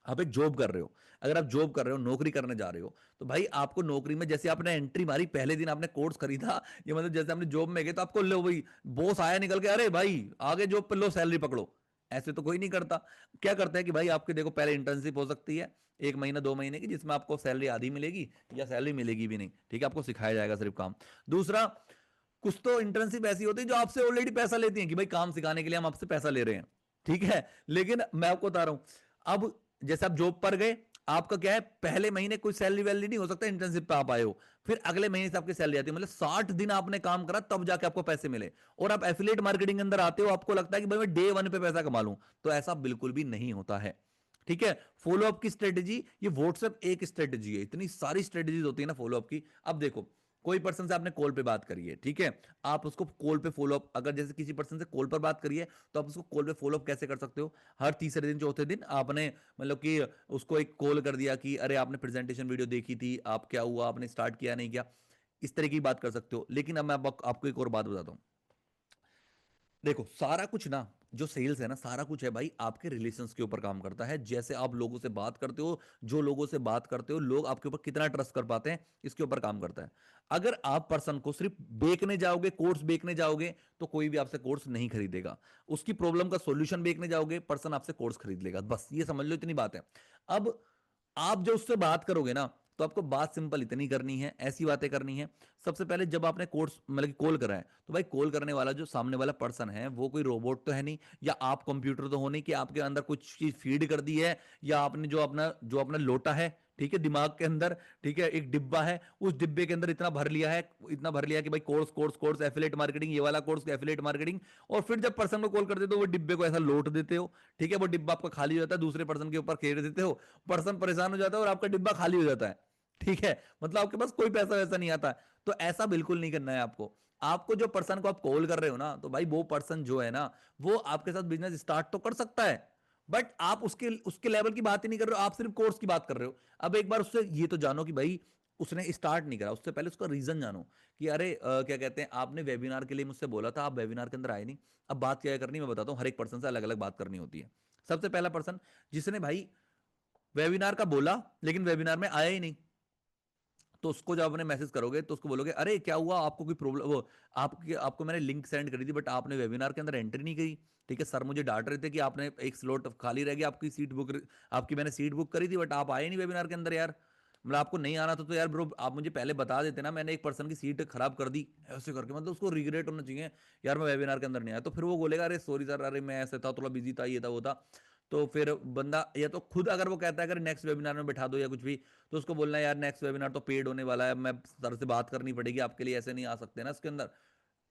आप एक जॉब कर रहे हो, अगर आप जॉब कर रहे हो, नौकरी करने जा रहे हो, तो भाई आपको नौकरी में जैसे आपने एंट्री मारी, पहले दिन आपने कोर्स खरीदा, ये मतलब जैसे आपने जॉब में गए तो आपको लो भाई बॉस आया निकल के, अरे भाई आगे जॉब पे लो, सैलरी पकड़ो। ऐसे तो कोई नहीं करता। क्या करता है कि भाई आपके देखो पहले इंटर्नशिप हो सकती है 1 महीना 2 महीने की, जिसमें आपको सैलरी आधी मिलेगी या सैलरी मिलेगी भी नहीं। ठीक है, आपको सिखाया जाएगा सिर्फ काम। दूसरा, कुछ तो इंटर्नशिप ऐसी होती है जो आपसे ऑलरेडी पैसा लेती है कि भाई काम सिखाने के लिए हम आपसे पैसा ले रहे हैं। ठीक है, लेकिन मैं आपको बता रहा हूं, अब जैसे आप जॉब पर गए, आपका क्या है, पहले महीने कोई सैलरी वैलरी नहीं हो सकता, इंटर्नशिप पे आप आए हो, फिर अगले महीने से आपकी सैलरी आती है, मतलब 60 दिन आपने काम करा तब जाके आपको पैसे मिले। और आप एफिलिएट मार्केटिंग के अंदर आते हो, आपको लगता है कि भाई मैं डे 1 पे पैसा कमा लूं, तो ऐसा बिल्कुल भी नहीं होता है। ठीक है, फॉलोअप की स्ट्रेटेजी, ये व्हाट्सएप एक स्ट्रेटेजी है, इतनी सारी स्ट्रेटेजीज होती है ना फॉलोअप की। अब देखो, कोई पर्सन से आपने कॉल पे बात करी है, ठीक है, आप उसको कॉल पे फॉलोअप, अगर जैसे किसी पर्सन से कॉल पर बात करिए, तो आप उसको कॉल पे फॉलोअप कैसे कर सकते हो? हर तीसरे दिन चौथे दिन आपने मतलब कि उसको एक कॉल कर दिया कि अरे आपने प्रेजेंटेशन वीडियो देखी थी, आप क्या हुआ, आपने स्टार्ट किया नहीं किया, इस तरह की बात कर सकते हो। लेकिन अब मैं आपको एक और बात बताता हूं। देखो, सारा कुछ ना, जो सेल्स है ना, सारा कुछ है भाई आपके रिलेशंस के ऊपर काम करता है। जैसे आप लोगों से बात करते हो, जो लोगों से बात करते हो, लोग आपके ऊपर कितना ट्रस्ट कर पाते हैं, इसके ऊपर काम करता है। अगर आप पर्सन को सिर्फ बेचने जाओगे, कोर्स बेचने जाओगे, तो कोई भी आपसे कोर्स नहीं खरीदेगा। उसकी प्रॉब्लम का सॉल्यूशन बेचने जाओगे, पर्सन आपसे कोर्स खरीद लेगा। बस ये समझ लो, इतनी बात है। अब आप जो उससे बात करोगे ना, तो आपको बात सिंपल इतनी करनी है, ऐसी बातें करनी है। सबसे पहले जब आपने कोर्स मतलब कि कॉल करा है, तो भाई कॉल करने वाला जो सामने वाला पर्सन है वो कोई रोबोट तो है नहीं, या आप कंप्यूटर तो हो नहीं कि आपके अंदर कुछ चीज फीड कर दी है, या आपने जो अपना लोटा है, ठीक है, दिमाग के अंदर, ठीक है, एक डिब्बा है, उस डिब्बे के अंदर इतना भर लिया है, इतना भर लिया कि भाई course course course affiliate marketing, ये वाला कोर्स एफिलिएट मार्केटिंग। और फिर जब पर्सन को कॉल करते हो तो वो डिब्बे को ऐसा लोट देते हो, ठीक है, वो डिब्बा आपका खाली हो जाता है, दूसरे पर्सन के ऊपर खेल देते हो, पर्सन परेशान हो जाता है और आपका डिब्बा खाली हो जाता है। ठीक है, मतलब आपके पास कोई पैसा वैसा नहीं आता। तो ऐसा बिल्कुल नहीं करना है आपको। आपको जो पर्सन को आप कॉल कर रहे हो ना, तो भाई वो पर्सन जो है ना, वो आपके साथ बिजनेस स्टार्ट तो कर सकता है, बट आप उसके उसके लेवल की बात ही नहीं कर रहे हो, आप सिर्फ कोर्स की बात कर रहे हो। अब एक बार उससे ये तो जानो कि भाई उसने स्टार्ट नहीं करा, उससे पहले उसका रीजन जानो कि अरे क्या कहते हैं, आपने वेबिनार के लिए मुझसे बोला था, आप वेबिनार के अंदर आए नहीं। अब बात क्या करनी, मैं बताता हूँ, हर एक पर्सन से अलग अलग बात करनी होती है। सबसे पहला पर्सन जिसने भाई वेबिनार का बोला लेकिन वेबिनार में आया ही नहीं, तो उसको जब आपने मैसेज करोगे तो उसको बोलोगे अरे क्या हुआ, आपको कोई प्रॉब्लम, वो आपको मैंने लिंक सेंड करी थी बट आपने वेबिनार के अंदर एंट्री नहीं करी। ठीक है, सर मुझे डांट रहे थे कि आपने एक स्लॉट खाली रह गया, आपकी मैंने सीट बुक करी थी बट आप आए नहीं वेबिनार के अंदर यार। मतलब आपको नहीं आना था तो यार ब्रो आप मुझे पहले बता देते ना, मैंने एक पर्सन की सीट खराब कर दी, ऐसे करके मतलब उसको रिग्रेट होना चाहिए, यार मैं वेबिनार के अंदर नहीं आया। तो फिर वो बोलेगा अरे सॉरी सर, अरे मैं ऐसे था, थोड़ा बिजी था, ये था वो था। तो फिर बंदा या तो खुद अगर वो कहता है अगर नेक्स्ट वेबिनार में बैठा दो या कुछ भी, तो उसको बोलना है यार नेक्स्ट वेबिनार तो पेड होने वाला है, मैं सर से बात करनी पड़ेगी, आपके लिए ऐसे नहीं आ सकते ना इसके अंदर।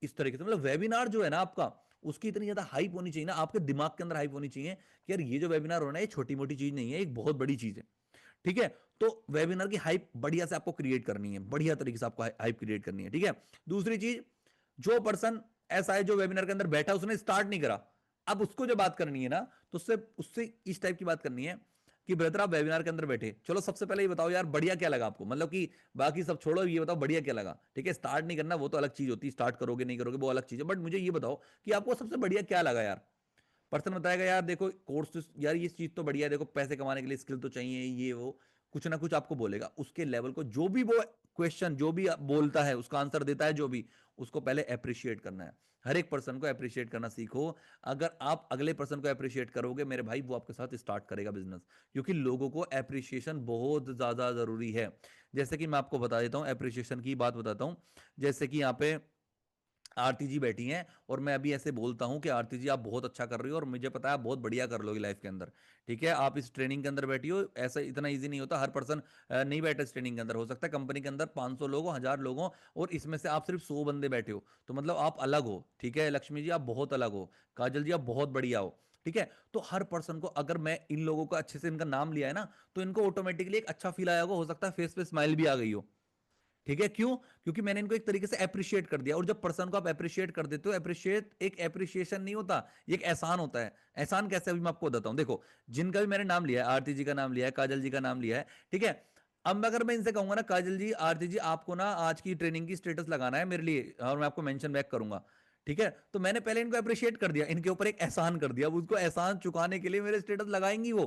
इस तरीके से मतलब वेबिनार जो है ना आपका, उसकी इतनी ज्यादा हाइप होनी चाहिए ना, आपके दिमाग के अंदर हाइप होनी चाहिए कि यार ये जो वेबिनार होना है ये छोटी मोटी चीज नहीं है, एक बहुत बड़ी चीज है। ठीक है, तो वेबिनार की हाइप बढ़िया से आपको क्रिएट करनी है, बढ़िया तरीके से आपको हाइप क्रिएट करनी है। ठीक है, दूसरी चीज, जो पर्सन ऐसा है जो वेबिनार के अंदर बैठा उसने स्टार्ट नहीं करा, अब उसको जो बात करनी है ना, तो उससे उससे इस टाइप की बात करनी है कि ब्रदर आप वेबिनार के अंदर बैठे, चलो सबसे पहले ये बताओ यार बढ़िया क्या लगा आपको, मतलब कि बाकी सब छोड़ो, ये बताओ बढ़िया क्या लगा। ठीक है, स्टार्ट नहीं करना वो तो अलग चीज होती है, स्टार्ट करोगे नहीं करोगे वो अलग चीज है, बट मुझे ये बताओ कि आपको सबसे बढ़िया क्या लगा यार। पर्सन बताएगा यार देखो कोर्स यार ये चीज तो बढ़िया है, देखो पैसे कमाने के लिए स्किल तो चाहिए, ये वो कुछ ना कुछ आपको बोलेगा। उसके लेवल को जो भी वो क्वेश्चन जो भी बोलता है उसका आंसर देता है जो भी, उसको पहले अप्रिशिएट करना है। हर एक पर्सन को अप्रिशिएट करना सीखो। अगर आप अगले पर्सन को अप्रिशिएट करोगे मेरे भाई, वो आपके साथ स्टार्ट करेगा बिजनेस, क्योंकि लोगों को अप्रिशिएशन बहुत ज्यादा जरूरी है। जैसे कि मैं आपको बता देता हूं, अप्रिशिएशन की बात बताता हूं। जैसे कि यहाँ पे आरती जी बैठी हैं और मैं अभी ऐसे बोलता हूं कि आरती जी आप बहुत अच्छा कर रही हो और मुझे पता है आप बहुत बढ़िया कर लोगी लाइफ के अंदर। ठीक है, आप इस ट्रेनिंग के अंदर बैठी हो, ऐसा इतना इजी नहीं होता, हर पर्सन नहीं बैठा इस ट्रेनिंग के अंदर। हो सकता है कंपनी के अंदर 500 लोग हो, 1000 लोग हो, और इसमें से आप सिर्फ 100 बंदे बैठे हो, तो मतलब आप अलग हो। ठीक है लक्ष्मी जी, आप बहुत अलग हो। काजल जी, आप बहुत बढ़िया हो। ठीक है, तो हर पर्सन को, अगर मैं इन लोगों का अच्छे से इनका नाम लिया है ना, तो इनको ऑटोमेटिकली एक अच्छा फील आया होगा, हो सकता है फेस पे स्माइल भी आ गई हो। ठीक है, क्यों? क्योंकि मैंने इनको एक तरीके से अप्रिशिएट कर दिया, और जब पर्सन को आप अप्रिशिएट कर देते हो, अप्रिशिएट एक अप्रिशिएशन नहीं होता, ये एक एहसान होता है। एहसान कैसे, अभी मैं आपको बताता हूं। देखो, जिनका भी मैंने नाम लिया है, आरती जी का नाम लिया है, काजल जी का नाम लिया है, ठीक है। अब अगर मैं इनसे कहूंगा ना, काजल जी, आरती जी, आपको ना आज की ट्रेनिंग की स्टेटस लगाना है मेरे लिए, और मैं आपको मेंशन बैक करूंगा, ठीक है, तो मैंने पहले इनको अप्रिशिएट कर दिया, इनके ऊपर एक एहसान कर दिया। अब उसको एहसान चुकाने के लिए मेरे स्टेटस लगाएंगी वो,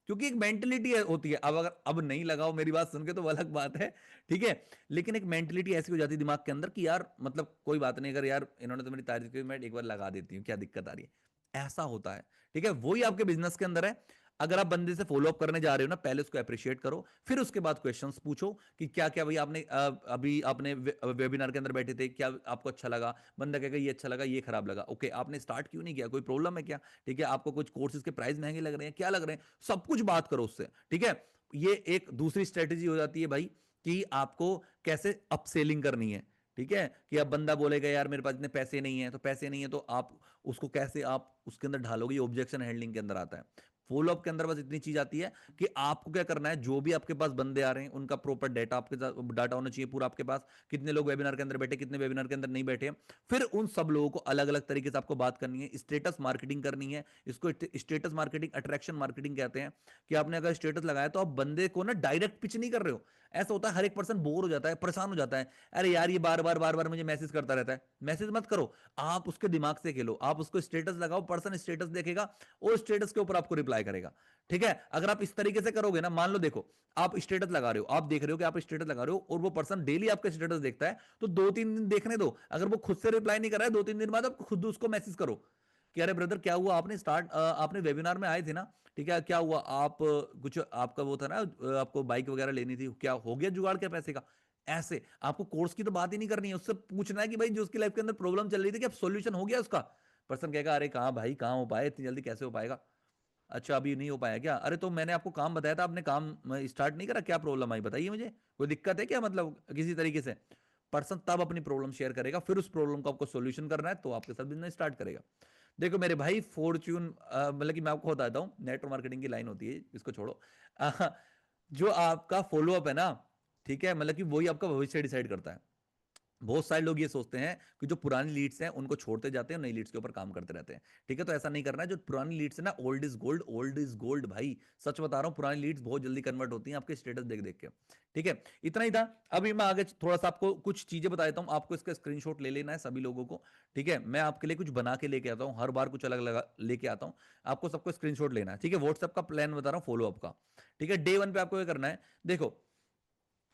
क्योंकि एक मेंटेलिटी होती है। अब अगर अब नहीं लगाओ मेरी बात सुन के तो वो अलग बात है, ठीक है, लेकिन एक मेंटेलिटी ऐसी हो जाती है दिमाग के अंदर कि यार मतलब कोई बात नहीं, अगर यार इन्होंने तो मेरी तारीफ की, मैं एक बार लगा देती हूँ, क्या दिक्कत आ रही है, ऐसा होता है। ठीक है, वही आपके बिजनेस के अंदर है। अगर आप बंदे से फॉलो अप करने जा रहे हो ना, पहले उसको अप्रिशिएट करो, फिर उसके बाद क्वेश्चंस पूछो कि क्या क्या भाई आपने अभी आपने वेबिनार के अंदर बैठे थे, क्या आपको अच्छा लगा? बंदा कहेगा ये अच्छा लगा, ये खराब लगा, ओके, आपने स्टार्ट क्यों नहीं किया, कोई प्रॉब्लम है क्या? ठीक है, आपको कुछ कोर्सेज के प्राइस महंगे लग रहे हैं, क्या लग रहे हैं, सब कुछ बात करो उससे। ठीक है, ये एक दूसरी स्ट्रेटेजी हो जाती है भाई, कि आपको कैसे अपसेलिंग करनी है। ठीक है, कि अब बंदा बोलेगा यार मेरे पास इतने पैसे नहीं है, तो पैसे नहीं है तो आप उसको कैसे आप उसके अंदर ढालोगे, ये ऑब्जेक्शन हैंडलिंग के अंदर आता है। फॉलो अप के अंदर बस इतनी चीज आती है कि आपको क्या करना है, जो भी आपके पास बंदे आ रहे हैं उनका प्रॉपर डाटा आपके साथ, डाटा होना चाहिए पूरा आपके पास, कितने लोग वेबिनार के अंदर बैठे, कितने वेबिनार के अंदर नहीं बैठे। फिर उन सब लोगों को अलग अलग तरीके से आपको बात करनी है, स्टेटस मार्केटिंग करनी है। इसको स्टेटस मार्केटिंग, अट्रैक्शन मार्केटिंग कहते हैं, कि आपने अगर स्टेटस लगाया तो आप बंदे को ना डायरेक्ट पिच नहीं कर रहे हो। ऐसा होता है हर एक पर्सन बोर हो जाता है, परेशान हो जाता है, अरे यार ये बार बार बार बार मुझे मैसेज करता रहता है। मैसेज मत करो, आप उसके दिमाग से खेलो, आप उसको स्टेटस लगाओ, पर्सन स्टेटस देखेगा और स्टेटस के ऊपर आपको रिप्लाई करेगा। ठीक है, अगर आप इस तरीके से करोगे ना, मान लो देखो, आप स्टेटस लगा रहे हो, आप देख रहे हो कि आप स्टेटस लगा रहे हो, और वो पर्सन डेली आपके स्टेटस देखता है, तो 2-3 दिन देखने दो। अगर वो खुद से रिप्लाई नहीं कर रहा है, 2-3 दिन बाद आप खुद उसको मैसेज करो कि अरे ब्रदर क्या हुआ, आपने वेबिनार में आए थे ना, ठीक है, क्या हुआ, आप कुछ आपका वो था ना, आपको बाइक वगैरह लेनी थी, क्या हो गया जुगाड़ क्या पैसे का? ऐसे आपको कोर्स की तो बात ही नहीं करनी है, उससे पूछना है कि भाई जो उसकी लाइफ के अंदर प्रॉब्लम चल रही थी, क्या सोल्यूशन हो गया उसका? पर्सन कहेगा अरे कहाँ भाई, कहाँ हो पाए, इतनी जल्दी कैसे हो पाएगा? अच्छा अभी नहीं हो पाया क्या? अरे तो मैंने आपको काम बताया था, आपने काम स्टार्ट नहीं करा, क्या प्रॉब्लम आई बताइए मुझे, कोई दिक्कत है क्या, मतलब किसी तरीके से? पर्सन तब अपनी प्रॉब्लम शेयर करेगा, फिर उस प्रॉब्लम को आपको सॉल्यूशन करना है तो आपके साथ बिजनेस स्टार्ट करेगा। देखो मेरे भाई, फॉर्च्यून मतलब कि मैं आपको बताता हूँ, नेटवर्क मार्केटिंग की लाइन होती है, इसको छोड़ो। अ, जो आपका फॉलोअप है ना, ठीक है, मतलब कि वही आपका भविष्य डिसाइड करता है। बहुत सारे लोग ये सोचते हैं कि जो पुरानी लीड्स हैं उनको छोड़ते जाते हैं, नई लीड्स के ऊपर काम करते रहते हैं। ठीक है, तो ऐसा नहीं करना है। जो पुरानी लीड्स है ना, old is gold, old is gold भाई, सच बता रहा हूँ, पुरानी लीड्स बहुत जल्दी कन्वर्ट होती हैं आपके स्टेटस देख देख के। ठीक है, इतना ही था। अभी मैं आगे थोड़ा सा आपको कुछ चीजें बता देता हूँ, आपको इसका स्क्रीनशॉट ले लेना है सभी लोगों को। ठीक है, मैं आपके लिए कुछ बना के लेके आता हूँ, हर बार कुछ अलग अलग लेके आता हूँ, आपको सबको स्क्रीनशॉट लेना है। ठीक है, व्हाट्सएप का प्लान बता रहा हूँ फॉलोअप का। ठीक है, डे 1 पे आपको ये करना है, देखो,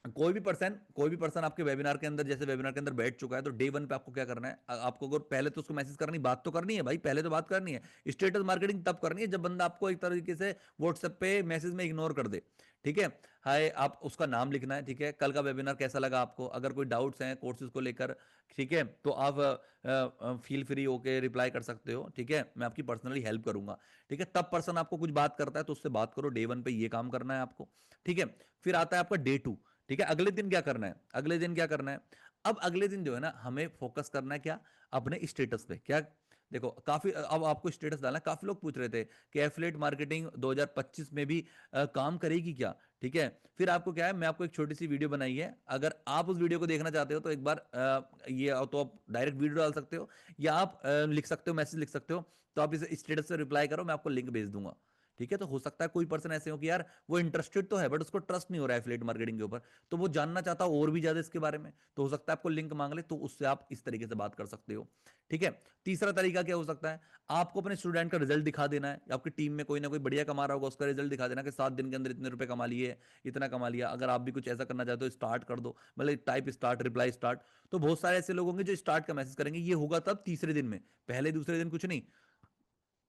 कोई भी पर्सन आपके वेबिनार के अंदर, जैसे वेबिनार के अंदर बैठ चुका है, तो डे 1 पे आपको क्या करना है, आपको अगर पहले तो उसको मैसेज करनी, बात तो करनी है भाई, पहले तो बात करनी है। स्टेटस मार्केटिंग तब करनी है जब बंदा आपको एक तरीके से व्हाट्सएप पे मैसेज में इग्नोर कर दे। ठीक है, हाय, आप उसका नाम लिखना है, ठीक है, कल का वेबिनार कैसा लगा आपको, अगर कोई डाउट्स हैं कोर्सेज को लेकर, ठीक है, तो आप फील फ्री होके रिप्लाई कर सकते हो। ठीक है, मैं आपकी पर्सनली हेल्प करूंगा। ठीक है, तब पर्सन आपको कुछ बात करता है तो उससे बात करो, डे 1 पे ये काम करना है आपको। ठीक है, फिर आता है आपका डे 2। ठीक है, अगले दिन क्या करना है, अगले दिन क्या करना है? अब अगले दिन जो है ना, हमें फोकस करना है क्या, अपने स्टेटस पे। क्या, देखो काफी, अब आपको स्टेटस डालना है। काफी लोग पूछ रहे थे कि एफिलिएट मार्केटिंग 2025 में भी काम करेगी क्या? ठीक है, फिर आपको क्या है, मैं आपको एक छोटी सी वीडियो बनाई है, अगर आप उस वीडियो को देखना चाहते हो तो एक बार ये तो आप डायरेक्ट वीडियो डाल सकते हो, या आप लिख सकते हो, मैसेज लिख सकते हो, तो आप इसे स्टेटस से रिप्लाई करो, मैं आपको लिंक भेज दूंगा। ठीक है, तो हो सकता है कोई पर्सन ऐसे हो कि यार वो इंटरेस्टेड तो है, बट उसको ट्रस्ट नहीं हो रहा है एफिलिएट मार्केटिंग के ऊपर, तो वो जानना चाहता है और भी ज्यादा इसके बारे में, तो हो सकता है आपको लिंक मांग ले, तो उससे आप इस तरीके से बात कर सकते हो। ठीक है, तीसरा तरीका क्या हो सकता है, आपको अपने स्टूडेंट का रिजल्ट दिखा देना है, आपकी टीम में कोई ना कोई बढ़िया कमा रहा होगा, उसका रिजल्ट दिखा देना कि 7 दिन के अंदर इतने रुपए कमा लिए, इतना कमा लिया। अगर आप भी कुछ ऐसा करना चाहते हो, स्टार्ट कर दो, मतलब टाइप स्टार्ट, रिप्लाई स्टार्ट। तो बहुत सारे ऐसे लोग होंगे जो स्टार्ट का मैसेज करेंगे, ये होगा तब तीसरे दिन में, पहले दूसरे दिन कुछ नहीं,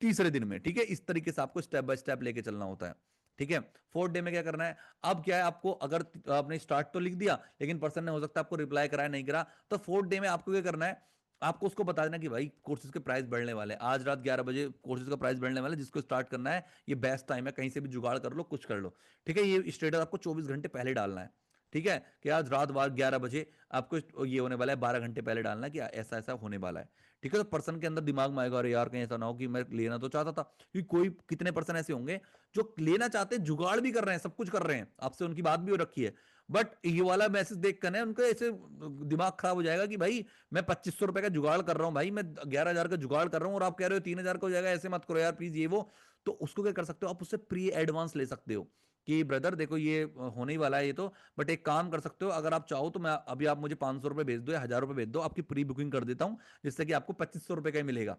तीसरे दिन में। ठीक है, इस तरीके से आपको स्टेप बाय स्टेप लेके चलना होता है। ठीक है, 4th डे में क्या करना है, अब क्या है, आपको अगर आपने स्टार्ट तो लिख दिया, लेकिन पर्सन ने हो सकता है आपको रिप्लाई करा नहीं करा, तो 4th डे में आपको क्या करना है, आपको उसको बता देना कि भाई कोर्सेज के प्राइस बढ़ने वाले हैं, आज रात 11 बजे कोर्सेज का प्राइस बढ़ने वाला है, जिसको स्टार्ट करना है ये बेस्ट टाइम है, कहीं से भी जुगाड़ कर लो, कुछ कर लो। ठीक है, ये स्टेटस आपको 24 घंटे पहले डालना है। ठीक है, कि आज रात बार 11 बजे आपको ये होने वाला है, 12 घंटे पहले डालना है कि ऐसा ऐसा होने वाला है। ठीक है, तो पर्सन के अंदर दिमाग में आएगा, अरे यार कहीं ऐसा ना हो कि मैं लेना तो चाहता था, क्योंकि कोई कितने पर्सन ऐसे होंगे जो लेना चाहते हैं, जुगाड़ भी कर रहे हैं, सब कुछ कर रहे हैं, आपसे उनकी बात भी हो रखी है, बट ये वाला मैसेज देख कर उनका ऐसे दिमाग खराब हो जाएगा कि भाई मैं 2500 रुपए का जुगाड़ कर रहा हूँ, भाई मैं 11,000 का जुगाड़ कर रहा हूँ और आप कह रहे हो 3,000 का हो जाएगा, ऐसे मत करो यार प्लीज ये वो। तो उसको क्या कर सकते हो आप, उससे प्री एडवांस ले सकते हो कि ब्रदर देखो ये होने ही वाला है ये तो, बट एक काम कर सकते हो, अगर आप चाहो तो मैं अभी आप मुझे 500 रुपए भेज दो या 1,000 रुपए भेज दो, आपकी प्री बुकिंग कर देता हूं, जिससे कि आपको 2500 रुपए का ही मिलेगा।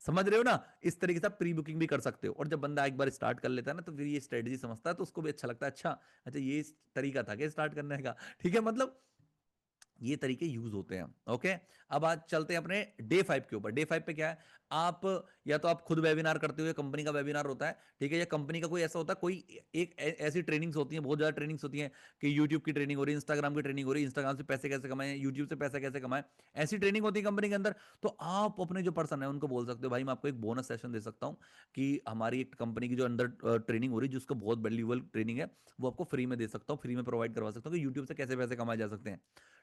समझ रहे हो ना, इस तरीके से आप प्री बुकिंग भी कर सकते हो। और जब बंदा एक बार स्टार्ट कर लेता है ना, तो फिर ये स्ट्रेटजी समझता है, तो उसको भी अच्छा लगता है, अच्छा अच्छा ये इस तरीका था क्या स्टार्ट करने का। ठीक है, मतलब ये तरीके यूज होते हैं। ओके, अब आज चलते हैं अपने डे 5 के ऊपर। डे 5 पे क्या है, आप या तो आप खुद वेबिनार करते हो या कंपनी का वेबिनार होता है। ठीक है, या कंपनी का कोई ऐसा होता है, कोई एक ऐसी ट्रेनिंग्स होती हैं, बहुत ज्यादा ट्रेनिंग्स होती हैं कि यूट्यूब की ट्रेनिंग हो रही है, इंस्टाग्राम की ट्रेनिंग हो रही है, इंस्टाग्राम से पैसे कैसे कमाएं, यूट्यूब से पैसे कैसे कमाएं, ऐसी ट्रेनिंग होती है कंपनी के अंदर। तो आप अपने जो पर्सन है उनको बोल सकते हो, भाई मैं आपको एक बोनस सेशन दे सकता हूँ कि हमारी एक कंपनी की जो अंदर ट्रेनिंग हो रही है, जिसको बहुत वैल्यूएबल ट्रेनिंग है, वो आपको फ्री में दे सकता हूँ, फ्री में प्रोवाइड करवा सकता हूँ कि यूट्यूब से कैसे पैसे कमाए जा सकते हैं।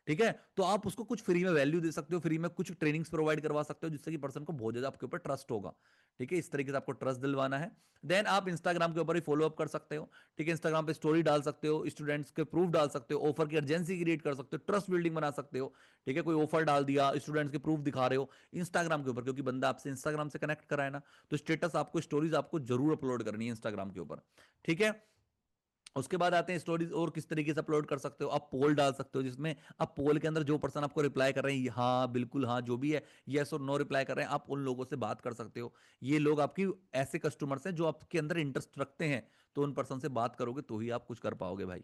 ठीक है, तो आप उसको कुछ फ्री में वैल्यू दे सकते हो, फ्री में कुछ ट्रेनिंग्स प्रोवाइड करवा सकते हो, जिससे कि पर्सन को बहुत ज्यादा आपके ऊपर ट्रस्ट होगा। ठीक है, इस तरीके से आपको ट्रस्ट दिलवाना है। देन आप इंस्टाग्राम के ऊपर ही फॉलो अप कर सकते हो। ठीक है, इंस्टाग्राम पे स्टोरी डाल सकते हो, स्टूडेंट्स के प्रूफ डाल सकते हो, ऑफर की अर्जेंसी क्रिएट कर सकते हो, ट्रस्ट बिल्डिंग बना सकते हो। ठीक है, कोई ऑफर डाल दिया, स्टूडेंट्स के प्रूफ दिखा रहे हो इंस्टाग्राम के ऊपर, क्योंकि बंदा आपसे इंस्टाग्राम से कनेक्ट कराए ना, तो स्टेटस आपको, स्टोरीज आपको जरूर अपलोड करनी है इंस्टाग्राम के ऊपर। ठीक है, उसके बाद आते हैं स्टोरीज और किस तरीके से अपलोड कर सकते हो। आप पोल डाल सकते हो, जिसमें आप पोल के अंदर जो पर्सन आपको रिप्लाई कर रहे हैं, हाँ बिल्कुल हाँ जो भी है, यस और नो रिप्लाई कर रहे हैं, आप उन लोगों से बात कर सकते हो। ये लोग आपकी ऐसे कस्टमर्स हैं जो आपके अंदर इंटरेस्ट रखते हैं, तो उन पर्सन से बात करोगे तो ही आप कुछ कर पाओगे भाई।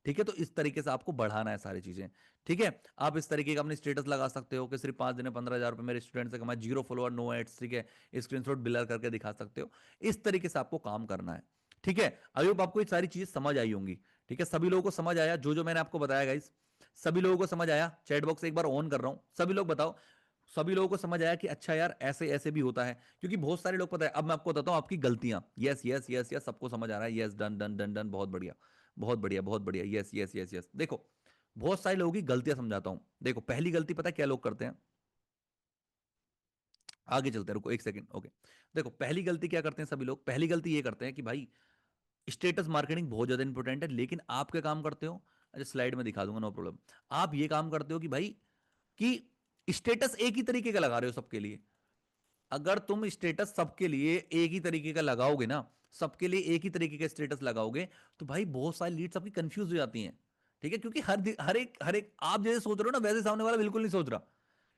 ठीक है, तो इस तरीके से आपको बढ़ाना है सारी चीजें। ठीक है, आप इस तरीके का अपने स्टेटस लगा सकते हो कि सिर्फ 5 दिन में 15,000 रुपए मेरे स्टूडेंट से कमाए, 0 फॉलोअर नो एड्स। ठीक है, स्क्रीनशॉट ब्लर करके दिखा सकते हो। इस तरीके से आपको काम करना है। ठीक है, आई होप आपको ये सारी चीजें समझ आई होंगी। ठीक है, सभी लोगों को समझ आया जो जो मैंने आपको बताया गाइस? सभी लोगों को समझ आया? चैट बॉक्स एक बार ऑन कर रहा हूं, सभी लोग बताओ। सभी लोगों को समझ आया कि अच्छा यार ऐसे ऐसे भी होता है? क्योंकि बहुत सारे लोग, पता है, अब मैं आपको बताता हूं आपकी गलतियां। यस यस यस यस, सबको समझ आ रहा है, yes done done done done, बहुत बढ़िया बहुत बढ़िया बहुत बढ़िया, यस यस यस यस। देखो, बहुत सारे लोगों की गलतियां समझाता हूं। देखो, पहली गलती पता है क्या लोग करते हैं? आगे चलते हैं, रुको एक सेकंड। ओके, देखो पहली गलती क्या करते हैं सभी लोग, पहली गलती ये करते हैं कि भाई स्टेटस मार्केटिंग बहुत ज्यादा इंपॉर्टेंट है, लेकिन आप क्या काम करते हो? अच्छा, स्लाइड में दिखा दूंगा, नो प्रॉब्लम। आप ये काम करते हो कि भाई कि स्टेटस एक ही तरीके का लगा रहे हो सबके लिए। अगर तुम स्टेटस सबके लिए एक ही तरीके का लगाओगे ना, सबके लिए एक ही तरीके का स्टेटस लगाओगे, तो भाई बहुत सारी लीड्स आपकी कंफ्यूज हो जाती हैं। ठीक है, क्योंकि हर एक आप जैसे सोच रहे हो ना, वैसे सामने वाला बिल्कुल नहीं सोच रहा।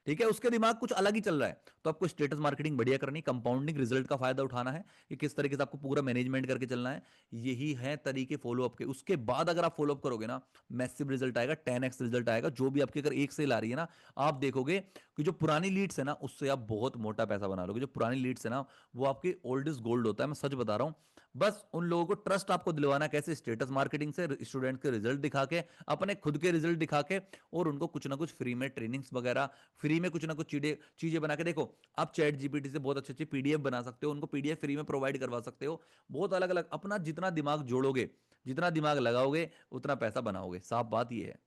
ठीक है, उसके दिमाग कुछ अलग ही चल रहा है। तो आपको स्टेटस मार्केटिंग बढ़िया करनी, कंपाउंडिंग रिजल्ट का फायदा उठाना है कि किस तरीके से आपको पूरा मैनेजमेंट करके चलना है। यही है तरीके फॉलोअप के। उसके बाद अगर आप फॉलोअप करोगे ना, मैसिव रिजल्ट आएगा, 10x रिजल्ट आएगा। जो भी आपकी अगर एक सेल आ रही है ना, आप देखोगे कि जो पुरानी लीड्स है ना, उससे आप बहुत मोटा पैसा बना लोगे। जो पुरानी लीड्स है ना, वो आपके ओल्ड इज गोल्ड होता है, मैं सच बता रहा हूं। बस उन लोगों को ट्रस्ट आपको दिलवाना, कैसे? स्टेटस मार्केटिंग से, स्टूडेंट के रिजल्ट दिखा के, अपने खुद के रिजल्ट दिखा के, और उनको कुछ ना कुछ फ्री में ट्रेनिंग्स वगैरह, फ्री में कुछ ना कुछ चीजें चीजें बना के। देखो, आप चैट जीपीटी से बहुत अच्छी अच्छी पीडीएफ बना सकते हो, उनको पीडीएफ फ्री में प्रोवाइड करवा सकते हो। बहुत अलग अलग, अपना जितना दिमाग जोड़ोगे, जितना दिमाग लगाओगे, उतना पैसा बनाओगे, साफ बात यह है।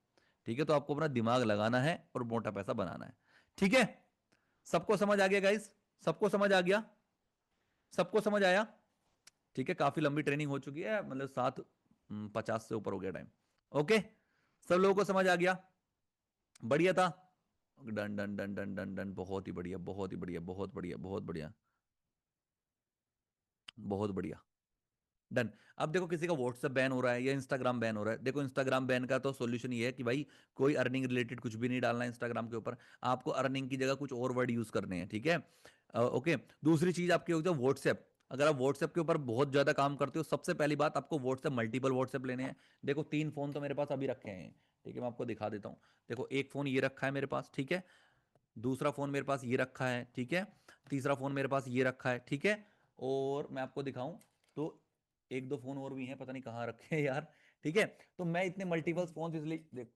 ठीक है, तो आपको अपना दिमाग लगाना है और मोटा पैसा बनाना है। ठीक है, सबको समझ आ गया गाइस? सबको समझ आ गया? सबको समझ आया? ठीक है, काफी लंबी ट्रेनिंग हो चुकी है, मतलब 7:50 से ऊपर हो गया टाइम। ओके, सब लोगों को समझ आ गया? बढ़िया था। Done done done done done done, बहुत ही बढ़िया बहुत ही बढ़िया बहुत बढ़िया बहुत बढ़िया बहुत बढ़िया। डन। अब देखो, किसी का व्हाट्सएप बैन हो रहा है या इंस्टाग्राम बैन हो रहा है। देखो, इंस्टाग्राम बैन का तो सॉल्यूशन ये है कि भाई कोई अर्निंग रिलेटेड कुछ भी नहीं डालना है इंस्टाग्राम के ऊपर। आपको अर्निंग की जगह कुछ और वर्ड यूज करने हैं। ठीक है, ओके। दूसरी चीज आपकी होती है व्हाट्सएप। अगर आप व्हाट्सएप के ऊपर बहुत ज्यादा काम करते हो, सबसे पहली बात, आपको व्हाट्सएप, मल्टीपल व्हाट्सएप लेने हैं। देखो, 3 फोन तो मेरे पास अभी रखे हैं। ठीक है, मैं आपको दिखा देता हूँ। देखो, एक फोन ये रखा है मेरे पास, ठीक है। दूसरा फोन मेरे पास ये रखा है, ठीक है। तीसरा फोन मेरे पास ये रखा है, ठीक है। और मैं आपको दिखाऊं तो एक दो फोन और भी हैं, पता नहीं कहाँ रखे हैं यार। ठीक है, तो मैं इतने मल्टीपल फोन इसलिए देख,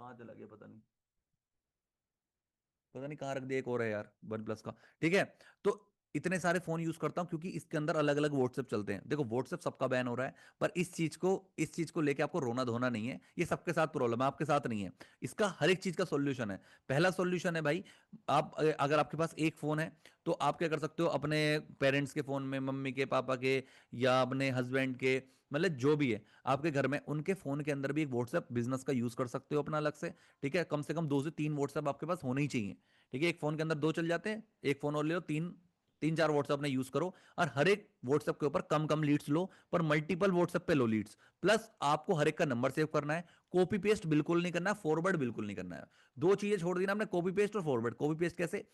कहाँ चला गया पता नहीं। पता नहीं कहाँ रख दिया, एक और है यार वन प्लस का। ठीक है, तो इतने सारे फोन यूज करता हूं क्योंकि इसके अंदर अलग अलग व्हाट्सएप चलते हैं। देखो व्हाट्सएप सबका बैन हो रहा है, पर इस चीज को लेके आपको रोना धोना नहीं है, ये सबके साथ प्रॉब्लम है, आपके साथ नहीं है। इसका हर एक चीज का सॉल्यूशन है। पहला सॉल्यूशन है भाई, आप अगर आपके पास एक फोन है तो आप क्या कर सकते हो, अपने पेरेंट्स के फोन में, मम्मी के, पापा के, या अपने हस्बैंड के, मतलब जो भी है आपके घर में, उनके फोन के अंदर भी एक व्हाट्सएप बिजनेस का यूज कर सकते हो अपना अलग से। ठीक है, कम से कम 2 से 3 व्हाट्सएप आपके पास होने ही चाहिए। ठीक है, एक फोन के अंदर 2 चल जाते हैं, एक फोन और ले लो, 3 4 व्हाट्सएप ने यूज करो, और हर एक व्हाट्सएप के ऊपर कम कम लीड्स लो, पर मल्टीपल व्हाट्सएप पे लो लीड्स। प्लस आपको हर एक का नंबर सेव करना है, कॉपी पेस्ट बिल्कुल नहीं करना है, फॉरवर्ड बिल्कुल नहीं करना है। 2 चीजें छोड़ दी ना आपने, कॉपी पेस्ट और फॉरवर्ड। कॉपी पेस्ट कैसे,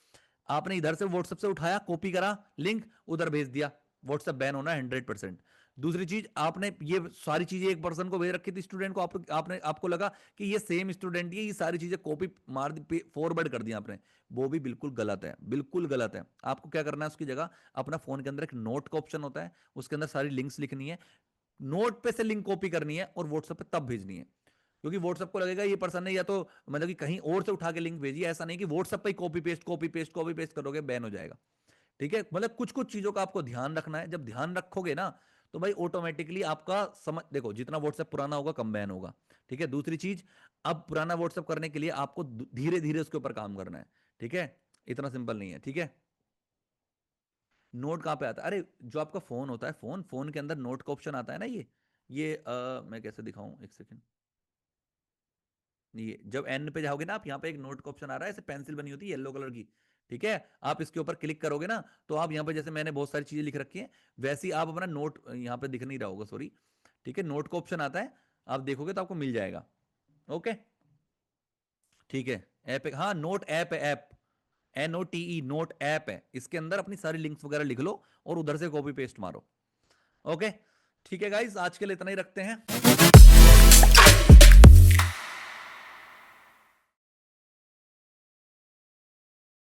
आपने इधर से व्हाट्सएप से उठाया, कॉपी करा, लिंक उधर भेज दिया, व्हाट्सएप बैन होना है 100%। दूसरी चीज, आपने ये सारी चीजें एक पर्सन को भेज रखी थी, स्टूडेंट को, आपने आपको लगा कि ये सेम स्टूडेंट ही है, ये सारी चीजें कॉपी मार दी, फॉरवर्ड कर दी आपने, वो भी बिल्कुल गलत है, बिल्कुल गलत है। आपको क्या करना है, उसकी जगह अपना फोन के अंदर एक नोट का ऑप्शन होता है, उसके अंदर सारी लिंक्स लिखनी है, नोट पे से लिंक कॉपी करनी है और व्हाट्सएप पे तब भेजनी है। क्योंकि व्हाट्सएप को लगेगा ये पर्सन ने या तो मतलब कि कहीं और से उठा के लिंक भेजी है, ऐसा नहीं कि व्हाट्सएप पे copy paste copy paste copy paste करोगे, बैन हो जाएगा। ठीक है, मतलब कुछ कुछ चीजों का आपको ध्यान रखना है, जब ध्यान रखोगे ना तो भाई ऑटोमेटिकली आपका समझ, देखो जितना व्हाट्सएप पुराना होगा कम बैन होगा। ठीक है, दूसरी चीज, अब पुराना व्हाट्सएप करने के लिए आपको धीरे धीरे उसके ऊपर काम करना है। ठीक है, इतना सिंपल नहीं है। ठीक है, नोट कहाँ पे आता है, अरे जो आपका फोन होता है, फोन फोन के अंदर नोट का ऑप्शन आता है ना, ये मैं कैसे दिखाऊं, एक सेकंड। ये जब एन पे जाओगे ना आप, यहाँ पे एक नोट का ऑप्शन आ रहा है, ऐसे पेंसिल बनी होती है येलो कलर की। ठीक है, आप इसके ऊपर क्लिक करोगे ना, तो आप यहाँ पे, जैसे मैंने बहुत सारी चीजें लिख रखी हैं, वैसे ही आप अपना नोट, यहाँ पे दिख नहीं रहा होगा, सॉरी। ठीक है, नोट का ऑप्शन आता है, आप देखोगे तो आपको मिल जाएगा। ओके, ठीक है, ऐप, हाँ नोट ऐप है, ऐप, NOTE, नोट ऐप है, इसके अंदर अपनी सारी लिंक्स वगैरह लिख लो और उधर से कॉपी पेस्ट मारो। ओके, ठीक है गाइस, आज के लिए इतना ही रखते हैं।